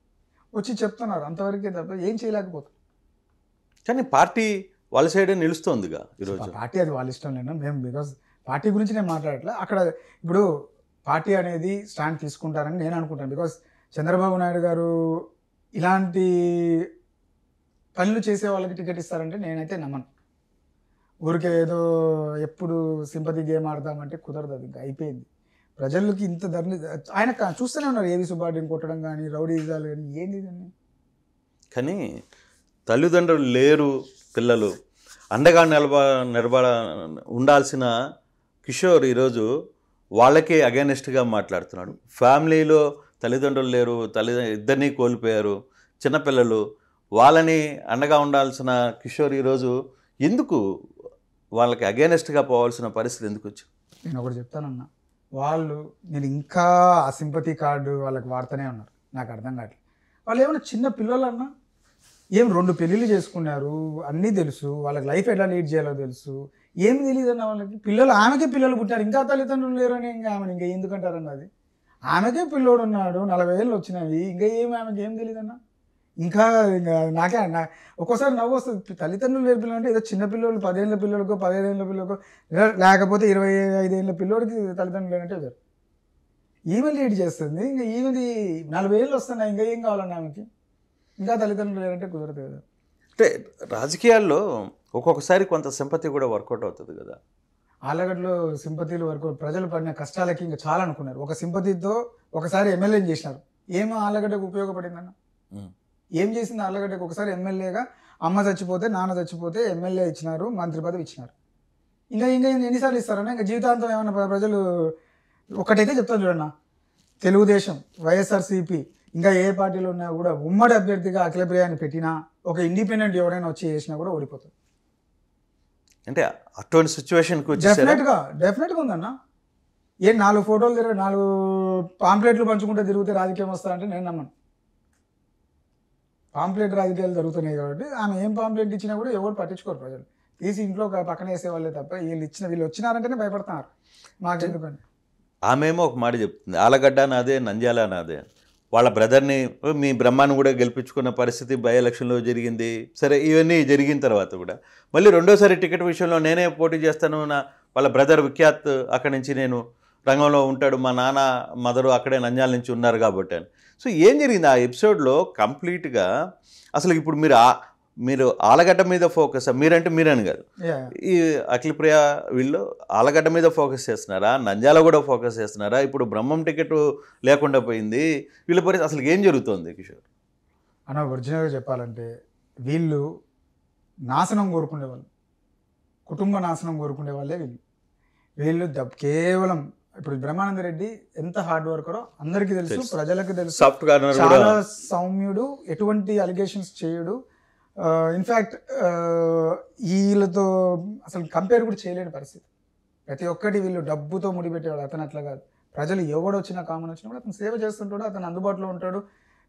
వచ్చి చెప్తున్నారు అంతవరకే తప్ప ఏం చేయలేకపోతారు. కానీ పార్టీ వాళ్ళ సైడే నిలుస్తోందిగా ఈరోజు. పార్టీ అది వాళ్ళ ఇష్టం లేనా, మేము బికాజ్ పార్టీ గురించి నేను మాట్లాడట్లే. అక్కడ ఇప్పుడు పార్టీ అనేది స్టాండ్ తీసుకుంటారని నేను అనుకుంటాను. బికాజ్ చంద్రబాబు నాయుడు గారు ఇలాంటి పనులు చేసే వాళ్ళకి టికెట్ ఇస్తారంటే నేనైతే నమ్మను. ఊరికే ఏదో ఎప్పుడు సింపతి గేమ్ ఆడదామంటే కుదరదు, అది ఇంకా అయిపోయింది. ప్రజలకి ఇంత ధరని ఆయన చూస్తూనే ఉన్నారు, ఏవి సుబ్బారెడ్డిని కొట్టడం కానీ, రౌడీజాలు కానీ, ఏంది కానీ. కానీ తల్లిదండ్రులు లేరు, పిల్లలు అండగా నిలబడ ఉండాల్సిన కిషోర్ ఈరోజు వాళ్ళకే అగైనెస్ట్గా మాట్లాడుతున్నాడు. ఫ్యామిలీలో తల్లిదండ్రులు లేరు, ఇద్దరినీ కోల్పోయారు, చిన్నపిల్లలు, వాళ్ళని అండగా ఉండాల్సిన కిషోర్ ఈరోజు ఎందుకు వాళ్ళకి అగైనెస్ట్గా పోవాల్సిన పరిస్థితి ఎందుకు వచ్చింది? నేను ఒకటి చెప్తానన్నా, వాళ్ళు నేను ఇంకా ఆ సింపతి కార్డు వాళ్ళకి వాడుతూనే ఉన్నారు. నాకు అర్థం కావట్లేదు. వాళ్ళు ఏమైనా చిన్న పిల్లలన్నా, ఏం 2 పెళ్ళిళ్ళు చేసుకున్నారు, అన్నీ తెలుసు, వాళ్ళకి లైఫ్ ఎలా లీడ్ చేయాలో తెలుసు, ఏమి తెలియదు అన్న వాళ్ళకి. పిల్లలు, ఆమెకే పిల్లలు పుట్టారు, ఇంకా తల్లిదండ్రులు లేరని ఇంకా ఆమెను ఇంకా ఎందుకంటారన్న. అది ఆమెకే పిల్లోడు ఉన్నాడు, 40 ఏళ్ళు వచ్చినాయి, ఇంకా ఏమి ఆమెకి ఏం తెలియదన్నా. ఇంకా నాకే ఒక్కోసారి నవ్వు వస్తుంది. తల్లిదండ్రులు లేని పిల్లలు అంటే ఏదో చిన్న పిల్లలు, 10 ఏళ్ళ పిల్లలకో 15 ఏళ్ళ పిల్లలకో, లేకపోతే 25 ఏళ్ళ పిల్లోడికి తల్లిదండ్రులు లేనంటే వేరు. ఈమె లీడ్ చేస్తుంది, ఇంకా ఈమెది 40 ఏళ్ళు వస్తున్నాయి, ఇంకా ఏం కావాలన్నా ఆమెకి, ఇంకా తల్లిదండ్రులు లేరంటే కుదరదు కదా. అంటే రాజకీయాల్లో ఒక్కొక్కసారి కొంత సింపతి కూడా వర్కౌట్ అవుతుంది కదా. ఆలగడ్డలో సింపతిలు వరకు ప్రజలు పడిన కష్టాలకి ఇంకా చాలా అనుకున్నారు. ఒక సింపతితో ఒకసారి ఎమ్మెల్యేని చేసినారు. ఏమో ఆలగడ్డకు ఉపయోగపడిందన్న, ఏం చేసింది ఆలగడ్డకు? ఒకసారి ఎమ్మెల్యేగా అమ్మ చచ్చిపోతే, నాన్న చచ్చిపోతే ఎమ్మెల్యే ఇచ్చినారు, మంత్రి పదవి ఇచ్చినారు. ఇంకా ఇంకా ఎన్నిసార్లు ఇస్తారన్నా? ఇంకా జీవితాంతం ఏమన్నా ప్రజలు. ఒకటైతే చెప్తాను చూడన్నా, తెలుగుదేశం, వైఎస్ఆర్సీపీ, ఇంకా ఏ పార్టీలో ఉన్నా కూడా ఉమ్మడి అభ్యర్థిగా అఖిలప్రియాని పెట్టినా, ఒక ఇండిపెండెంట్ ఎవరైనా వచ్చి చేసినా కూడా ఓడిపోతుంది. అంటే అటువంటి సిచ్యువేషన్కి డెఫినెట్గా ఉందన్న. 4 ఫోటోలు 4 పాంప్లెట్లు పంచుకుంటే తిరిగితే రాజకీయం వస్తారంటే నేను నమ్మను. పాంప్లెట్ రాజకీయాలు జరుగుతున్నాయి కాబట్టి ఆమె ఏం పాంప్లెట్ ఇచ్చినా కూడా ఎవరు పట్టించుకోరు. ప్రజలు తీసి ఇంట్లో పక్కన వేసేవాళ్ళే తప్ప వీళ్ళు వచ్చినారంటేనే భయపడుతున్నారు. మాకెందుకని ఆమెమో ఒక మాట చెప్తుంది, ఆలగడ్డ నాదే, నంద్యాల నాదే. వాళ్ళ బ్రదర్ని, మీ బ్రహ్మాన్ని కూడా గెలిపించుకున్న పరిస్థితి బై ఎలక్షన్లో జరిగింది. సరే, ఇవన్నీ జరిగిన తర్వాత కూడా మళ్ళీ రెండోసారి టికెట్ విషయంలో నేనే పోటీ చేస్తాను, వాళ్ళ బ్రదర్ విఖ్యాత్ అక్కడి నుంచి నేను రంగంలో ఉంటాడు, మా నాన్న మదరు అక్కడే నంద్యాల నుంచి ఉన్నారు కాబట్టి అని. సో ఏం జరిగింది ఆ ఎపిసోడ్లో కంప్లీట్గా? అసలు ఇప్పుడు మీరు ఆలగడ్డ మీద ఫోకస్, మీరంటే మీరని కాదు, ఈ అఖిలప్రియ వీళ్ళు ఆలగడ్డ మీద ఫోకస్ చేస్తున్నారా, నంద్యాల కూడా ఫోకస్ చేస్తున్నారా? ఇప్పుడు బ్రహ్మం టికెట్ లేకుండా పోయింది, వీళ్ళ పరిస్థితి అసలు ఏం జరుగుతుంది కిషోర్ అన్న? ఒరిజినల్గా చెప్పాలంటే వీళ్ళు నాశనం కోరుకునే వాళ్ళు, కుటుంబ నాశనం కోరుకునే వాళ్ళే వీళ్ళు కేవలం. ఇప్పుడు బ్రహ్మానంద రెడ్డి ఎంత హార్డ్ వర్కరో అందరికీ తెలుసు, ప్రజలకు తెలుసు. చాలా సౌమ్యుడు, ఎటువంటి అలిగేషన్స్ చేయడు. ఇన్ఫ్యాక్ట్ వీళ్ళతో అసలు కంపేర్ కూడా చేయలేని పరిస్థితి. ప్రతి ఒక్కటి వీళ్ళు డబ్బుతో ముడిపెట్టేవాడు, అతను అట్లా కాదు. ప్రజలు ఎవడొచ్చినా, కామన్ వచ్చినా కూడా అతను సేవ చేస్తుంటాడు, అతను అందుబాటులో ఉంటాడు,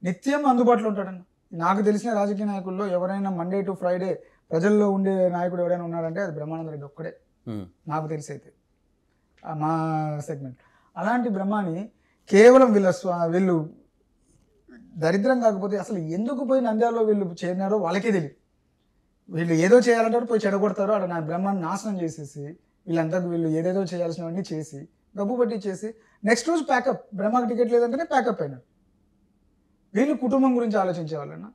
నిత్యం అందుబాటులో ఉంటాడన్న. నాకు తెలిసిన రాజకీయ నాయకుల్లో ఎవరైనా మండే టు ఫ్రైడే ప్రజల్లో ఉండే నాయకుడు ఎవరైనా ఉన్నాడంటే అది బ్రహ్మానంద రెడ్డి ఒక్కడే, నాకు తెలిసి అయితే మా సెగ్మెంట్. అలాంటి బ్రహ్మాని కేవలం వీళ్ళు దరిద్రం కాకపోతే అసలు ఎందుకు పోయి నంద్యాలలో వీళ్ళు చేరినారో వాళ్ళకే తెలియదు. వీళ్ళు ఏదో చేయాలంటారు, పోయి చెడగొడతారు, అక్కడ నా బ్రహ్మాన్ని నాశనం చేసేసి వీళ్ళు ఏదేదో చేయాల్సినవన్నీ చేసి గబ్బు పట్టించేసి నెక్స్ట్ రోజు ప్యాకప్. బ్రహ్మకి టికెట్ లేదంటేనే ప్యాకప్ అయినారు. వీళ్ళు కుటుంబం గురించి ఆలోచించేవాళ్ళన్నా?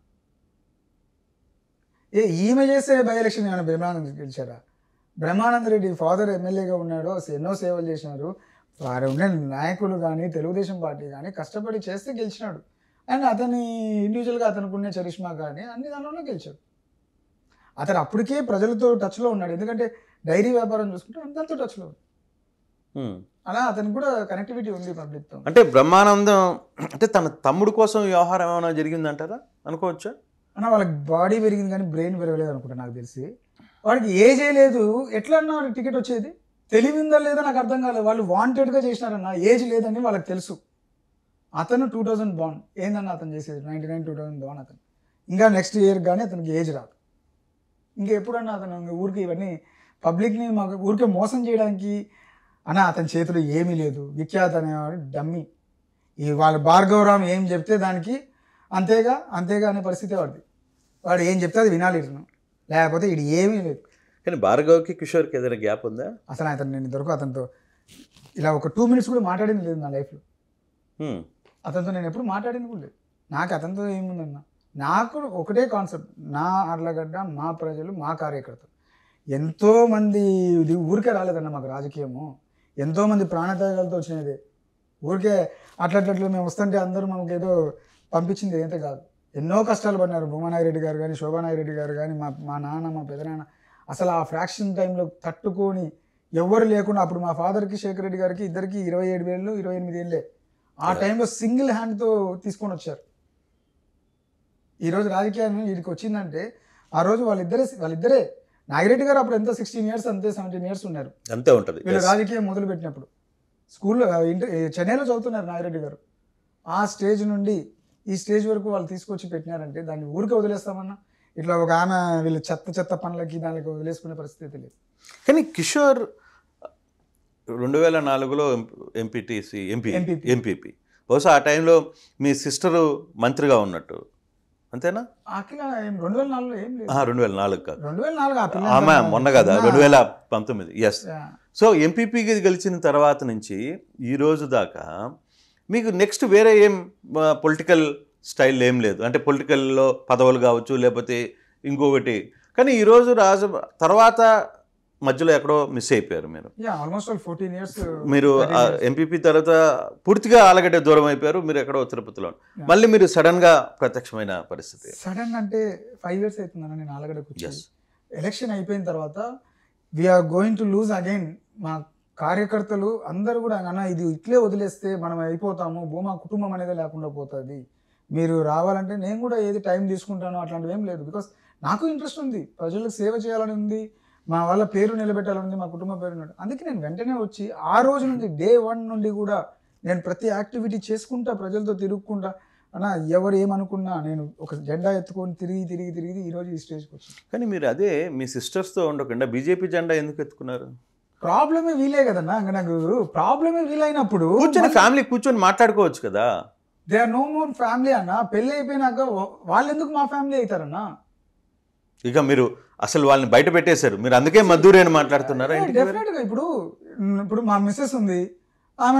ఈమె చేసే బై ఎలక్షన్ ఏమైనా బ్రహ్మానంద గెలిచారా? బ్రహ్మానంద రెడ్డి ఫాదర్ ఎమ్మెల్యేగా ఉన్నాడు, ఎన్నో సేవలు చేసినారు. వారు ఉండే నాయకులు కానీ, తెలుగుదేశం పార్టీ కానీ కష్టపడి చేస్తే గెలిచినాడు. అండ్ అతని ఇండివిజువల్గా అతనికి ఉండే చరిష్మా కానీ అన్ని దానిలోనే గెలిచాడు. అతను అప్పటికే ప్రజలతో టచ్లో ఉన్నాడు, ఎందుకంటే డైరీ వ్యాపారం చూసుకుంటే అందరితో టచ్లో ఉంది. అలా అతనికి కూడా కనెక్టివిటీ ఉంది పబ్లిక్తో. అంటే బ్రహ్మానందం అంటే తన తమ్ముడు కోసం వ్యవహారం ఏమైనా జరిగిందంటారా, అనుకోవచ్చా? అన్న వాళ్ళకి బాడీ పెరిగింది కానీ బ్రెయిన్ పెరగలేదు అనుకుంటా నాకు తెలిసి. వాడికి ఏజే లేదు, ఎట్లా అన్నా వాళ్ళకి టికెట్ వచ్చేది? తెలివిందా లేదా నాకు అర్థం కాలేదు. వాళ్ళు వాంటెడ్గా చేసినారన్న, ఏజ్ లేదని వాళ్ళకి తెలుసు. అతను 2000 బాండ్ ఏందన్న అతను చేసేది 99 2000 బాండ్ అతను ఇంకా నెక్స్ట్ ఇయర్ కానీ అతనికి ఏజ్ రాదు. ఇంకా ఎప్పుడన్నా అతను ఊరికి ఇవన్నీ పబ్లిక్ని మాకు ఊరికే మోసం చేయడానికి అన్న అతని చేతిలో ఏమీ లేదు. విఖ్యాత్ అనేవాడు డమ్మీ. ఈ వాళ్ళ భార్గవరామ్ ఏం చెప్తే దానికి అంతేగా అనే పరిస్థితి వాడిది. వాడు ఏం చెప్తే అది వినాలి ఇతను, లేకపోతే ఇది ఏమీ లేదు. కానీ భార్గవ్కి కిషోర్కి ఏదైనా గ్యాప్ ఉందా? అసలు నేను ఇంతవరకు అతనితో ఇలా ఒక 2 minutes కూడా మాట్లాడింది లేదు నా లైఫ్లో. అతనితో నేను ఎప్పుడు మాట్లాడింది కూడా లేదు. నాకు అతనితో ఏముందన్న, నాకు ఒకటే కాన్సెప్ట్, నా అర్లగడ్డ, మా ప్రజలు, మా కార్యకర్తలు. ఎంతోమంది ఇది ఊరికే రాలేదన్న మాకు రాజకీయము, ఎంతోమంది ప్రాణత్యాగాలతో వచ్చినది. ఊరికే అట్లట్లట్లు మేము వస్తుంటే అందరూ మనకు ఏదో పంపించింది ఏదైతే కాదు. ఎన్నో కష్టాలు పడినారు భూమానాగిరెడ్డి గారు కానీ, శోభానాగిరెడ్డి గారు కానీ, మా నాన్న, మా పెదనాన్న. అసలు ఆ ఫ్రాక్షన్ టైంలో తట్టుకొని ఎవరు లేకుండా, అప్పుడు మా ఫాదర్కి శేఖర్ రెడ్డి గారికి ఇద్దరికి 27 ఏళ్ళు 28 ఏళ్ళే. ఆ టైంలో సింగిల్ హ్యాండ్తో తీసుకొని వచ్చారు. ఈరోజు రాజకీయాన్ని వీడికి వచ్చిందంటే ఆ రోజు వాళ్ళిద్దరే నాగిరెడ్డి గారు అప్పుడు ఎంత 16 years అంతే 17 years ఉన్నారు, అంతే ఉంటుంది. వీళ్ళు రాజకీయం మొదలు పెట్టినప్పుడు స్కూల్లో చెన్నైలో చదువుతున్నారు నాగిరెడ్డి గారు. ఆ స్టేజ్ నుండి ఈ స్టేజ్ వరకు వాళ్ళు తీసుకొచ్చి పెట్టినారంటే దాన్ని ఊరికే వదిలేస్తామన్నా. ఇట్లా ఒక ఆమె వీళ్ళు చెత్త పనులకి దానికి వదిలేసుకునే పరిస్థితి లేదు. కానీ కిషోర్ 2004లో ఎంపీపీ బహుశా ఆ టైంలో మీ సిస్టరు మంత్రిగా ఉన్నట్టు, అంతేనా? అఖిల 2004లో ఏం లేదు. 2004 కాదు, 2004 ఆమె మొన్న కదా 2019. ఎస్. సో ఎంపీపీకి గెలిచిన తర్వాత నుంచి ఈ రోజు దాకా మీకు నెక్స్ట్ వేరే ఏం పొలిటికల్ స్టైల్ ఏం లేదు. అంటే పొలిటికల్లో పదవులు కావచ్చు, లేకపోతే ఇంకొకటి. కానీ ఈరోజు తర్వాత మధ్యలో ఎక్కడో మిస్ అయిపోయారు మీరు. ఆల్మోస్ట్ 14 years మీరు ఎంపీపీ తర్వాత పూర్తిగా ఆలగడ్డ దూరం అయిపోయారు. మీరు ఎక్కడో తిరుపతిలో, మళ్ళీ మీరు సడన్గా ప్రత్యక్షమైన పరిస్థితి. సడన్ అంటే 5 years అవుతుందన్న నేను ఆలగడ్డకు వచ్చి. ఎలక్షన్ అయిపోయిన తర్వాత we're going to lose again. మా కార్యకర్తలు అందరూ కూడా అన్న ఇది ఇట్లే వదిలేస్తే మనం అయిపోతాము, భూమా కుటుంబం అనేది లేకుండా పోతుంది, మీరు రావాలంటే నేను కూడా ఏది టైం తీసుకుంటానో అట్లాంటివి ఏం లేదు. బికాస్ నాకు ఇంట్రెస్ట్ ఉంది, ప్రజలకు సేవ చేయాలని ఉంది, మా వాళ్ళ పేరు నిలబెట్టాలని, మా కుటుంబ పేరు. అందుకే నేను వెంటనే వచ్చి ఆ రోజు నుంచి డే 1 నుండి కూడా నేను ప్రతి యాక్టివిటీ చేసుకుంటా, ప్రజలతో తిరుగుకుంటా. అన్న ఎవరు ఏమనుకున్నా నేను ఒక జెండా ఎత్తుకొని తిరిగి ఈరోజు ఈ స్టేజ్కి వచ్చాను. కానీ మీరు అదే మీ సిస్టర్స్తో ఉండకుండా బీజేపీ జెండా ఎందుకు ఎత్తుకున్నారు? ప్రాబ్లమే వీలే కదన్నా. ఇంకా నాకు ప్రాబ్లమే వీలైనప్పుడు ఫ్యామిలీ కూర్చొని మాట్లాడుకోవచ్చు కదా. They are no more family అన్న. పెళ్ళి అయిపోయినాక వాళ్ళు ఎందుకు మా ఫ్యామిలీ అవుతారన్నా? ఇక మీరు అసలు వాళ్ళని బయట పెట్టేశారు, మీరు అందుకే మద్దూరి అని మాట్లాడుతున్నారా? డెఫినెట్గా ఇప్పుడు మా మిస్సెస్ ఉంది, ఆమె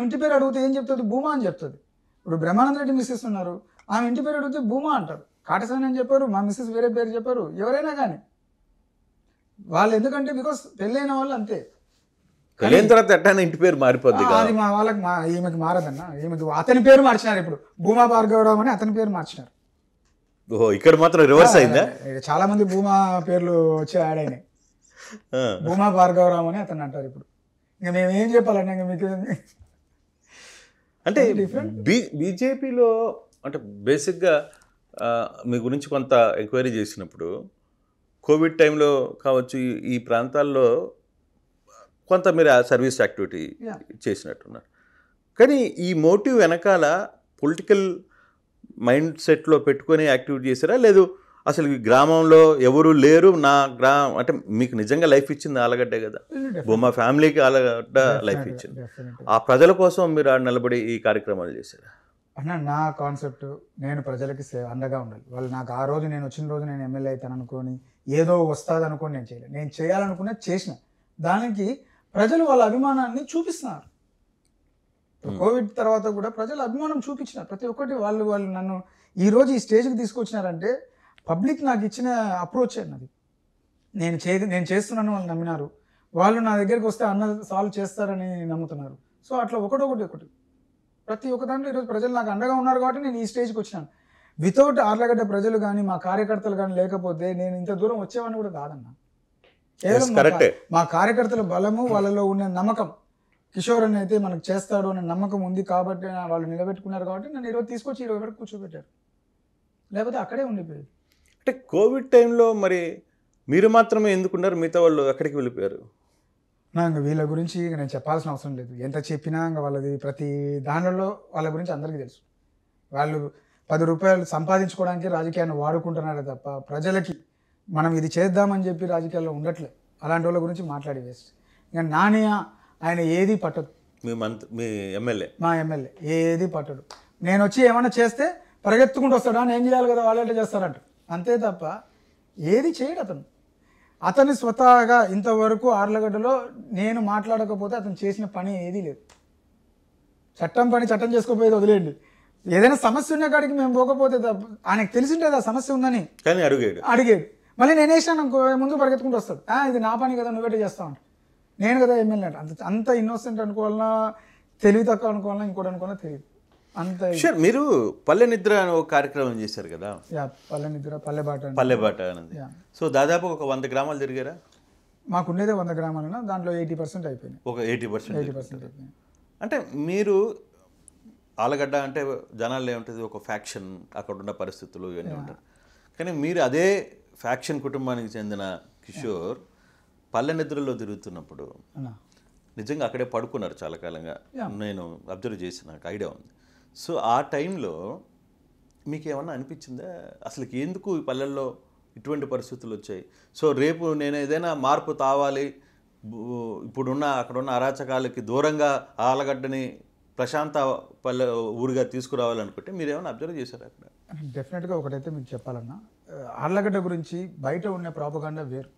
ఇంటి పేరు అడిగితే ఏం చెప్తుంది? భూమా అని చెప్తుంది. ఇప్పుడు బ్రహ్మానంద రెడ్డి మిస్సెస్ ఉన్నారు, ఆమె ఇంటి పేరు అడిగితే భూమా అంటారు. కాటసాని అని చెప్పారు, మా మిస్సెస్ వేరే పేరు చెప్పారు. ఎవరైనా కానీ వాళ్ళు ఎందుకంటే బికాస్ పెళ్ళైన వాళ్ళు అంతే. పెళ్ళైన తర్వాత ఎట్టైనా ఇంటి పేరు మారిపోద్ది. అది మా వాళ్ళకి ఈమెకి మారదన్న. ఈమెకి అతని పేరు మార్చినారు, ఇప్పుడు భూమా భార్గవరావు అని అతని పేరు మార్చినారు. ఓహో, ఇక్కడ మాత్రం రివర్స్ అయిందా? చాలా మంది భూమా పేర్లు వచ్చి యాడ్ అయినాయి. భూమా భార్గవరావు అని అతను అంటారు ఇప్పుడు. ఇంకా మేము ఏం చెప్పాలన్నా ఇంకా మీకు అంటే బీజేపీలో అంటే బేసిక్గా మీ గురించి కొంత ఎంక్వైరీ చేసినప్పుడు కోవిడ్ టైంలో కావచ్చు, ఈ ప్రాంతాల్లో కొంత మీరు సర్వీస్ యాక్టివిటీ చేసినట్టున్నారు. కానీ ఈ మోటివ్ వెనకాల పొలిటికల్ మైండ్ సెట్లో పెట్టుకొని యాక్టివిటీ చేశారా, లేదు అసలు ఈ గ్రామంలో ఎవరు లేరు, నా అంటే మీకు నిజంగా లైఫ్ ఇచ్చింది ఆలగడ్డే కదా, భూమా ఫ్యామిలీకి ఆలగడ్డ లైఫ్ ఇచ్చింది, ఆ ప్రజల కోసం మీరు నిలబడి ఈ కార్యక్రమాలు చేశారా? అన్న నా కాన్సెప్ట్ నేను ప్రజలకి అండగా ఉండాలి. వాళ్ళు నాకు ఆ రోజు నేను వచ్చిన రోజు నేను ఎమ్మెల్యే అవుతాను అనుకొని ఏదో వస్తుంది అనుకొని నేను చేయలేదు. నేను చేయాలనుకునే చేసిన దానికి ప్రజలు వాళ్ళ అభిమానాన్ని చూపిస్తున్నారు. కోవిడ్ తర్వాత కూడా ప్రజలు అభిమానం చూపించినారు ప్రతి ఒక్కటి. వాళ్ళు నన్ను ఈరోజు ఈ స్టేజ్కి తీసుకొచ్చినారంటే పబ్లిక్ నాకు ఇచ్చిన అప్రోచ్ అన్నది. నేను చేస్తున్నాను వాళ్ళు నమ్మినారు. వాళ్ళు నా దగ్గరికి వస్తే అన్న సాల్వ్ చేస్తారని నమ్ముతున్నారు. సో అట్లా ఒకటి ప్రతి ఒక్క దాంట్లో ఈరోజు ప్రజలు నాకు అండగా ఉన్నారు కాబట్టి నేను ఈ స్టేజ్కి వచ్చినాను. వితౌట్ ఆర్లగడ్డ ప్రజలు కానీ మా కార్యకర్తలు కానీ లేకపోతే నేను ఇంత దూరం వచ్చేవాడిని కూడా కాదన్న. కేవలం మా కార్యకర్తల బలము, వాళ్ళలో ఉన్న నమ్మకం, కిషోర్ అని అయితే మనకు చేస్తాడు అనే నమ్మకం ఉంది కాబట్టి వాళ్ళు నిలబెట్టుకున్నారు కాబట్టి నన్ను ఈరోజు తీసుకొచ్చి 20 వరకు కూర్చోబెట్టారు. లేకపోతే అక్కడే ఉండిపోయేది. అంటే కోవిడ్ టైంలో మరి మీరు మాత్రమే ఎందుకున్నారు, మిగతా వాళ్ళు అక్కడికి వెళ్ళిపోయారు? నాకు వీళ్ళ గురించి ఇక నేను చెప్పాల్సిన అవసరం లేదు. ఎంత చెప్పినా ఇంక వాళ్ళది ప్రతి దానిలో వాళ్ళ గురించి అందరికీ తెలుసు. వాళ్ళు ₹10 సంపాదించుకోవడానికి రాజకీయాన్ని వాడుకుంటున్నారే తప్ప ప్రజలకి మనం ఇది చేద్దామని చెప్పి రాజకీయాల్లో ఉండట్లేదు. అలాంటి వాళ్ళ గురించి మాట్లాడి వేస్ట్. ఇక నాని ఆయన ఏది పట్టదు. మీ ఎమ్మెల్యే మా ఎమ్మెల్యే ఏది పట్టడు. నేను వచ్చి ఏమైనా చేస్తే పరిగెత్తుకుంటూ వస్తాడా, నేను చేయాలి కదా వాళ్ళంటే చేస్తారంట. అంతే తప్ప ఏది చేయడు అతను. అతని స్వతహాగా ఇంతవరకు ఆర్లగడ్డలో నేను మాట్లాడకపోతే అతను చేసిన పని ఏదీ లేదు. చట్టం పని చట్టం చేసుకోపోయేది వదిలేయండి. ఏదైనా సమస్య ఉన్న కాడికి మేము పోకపోతే ఆయనకు తెలిసింటేది ఆ సమస్య ఉందని కానీ అడిగాడు. మళ్ళీ నేను వేసినా ముందు పరిగెత్తుకుంటూ వస్తాడు. ఇది నా పని కదా, నువ్వేటే చేస్తావు అంట. నేను కదా ఎమ్మెల్యే అంట. అంత ఇన్నోసెంట్ అనుకోవాలన్నా, తెలివి తక్కువ అనుకోవాలన్నా, ఇంకోటి అనుకోవాలన్నా తెలియదు. అంత మీరు పల్లె నిద్ర అని ఒక కార్యక్రమం చేశారు కదా. పల్లె నిద్ర, పల్లెబాట అనేది. సో దాదాపు ఒక 100 గ్రామాలు తిరిగారా? మాకు ఉండేదే 100 గ్రామాలైనా దాంట్లో 80% అయిపోయినాయి. ఒక 80% అయిపోయినాయి. అంటే మీరు ఆలగడ్డ అంటే జనాల్లో ఏముంటుంది, ఒక ఫ్యాక్షన్, అక్కడ ఉన్న పరిస్థితులు ఇవన్నీ ఉంటారు. కానీ మీరు అదే ఫ్యాక్షన్ కుటుంబానికి చెందిన కిషోర్ పల్లె నిద్రలో తిరుగుతున్నప్పుడు నిజంగా అక్కడే పడుకున్నారు చాలా కాలంగా. నేను అబ్జర్వ్ చేసి నాకు ఐడియా ఉంది. సో ఆ టైంలో మీకు ఏమన్నా అనిపించిందా, అసలు ఎందుకు ఈ పల్లెల్లో ఇటువంటి పరిస్థితులు వచ్చాయి? సో రేపు నేను ఏదైనా మార్పు తావాలి, ఇప్పుడున్న అక్కడున్న అరాచకాలకి దూరంగా ఆలగడ్డని ప్రశాంత పల్లె ఊరుగా తీసుకురావాలనుకుంటే మీరు ఏమైనా అబ్జర్వ్ చేశారు అక్కడ? డెఫినెట్గా ఒకటైతే మీకు చెప్పాలన్నా, ఆర్లగడ్డ గురించి బయట ఉన్న ప్రాపగాండా వేరు.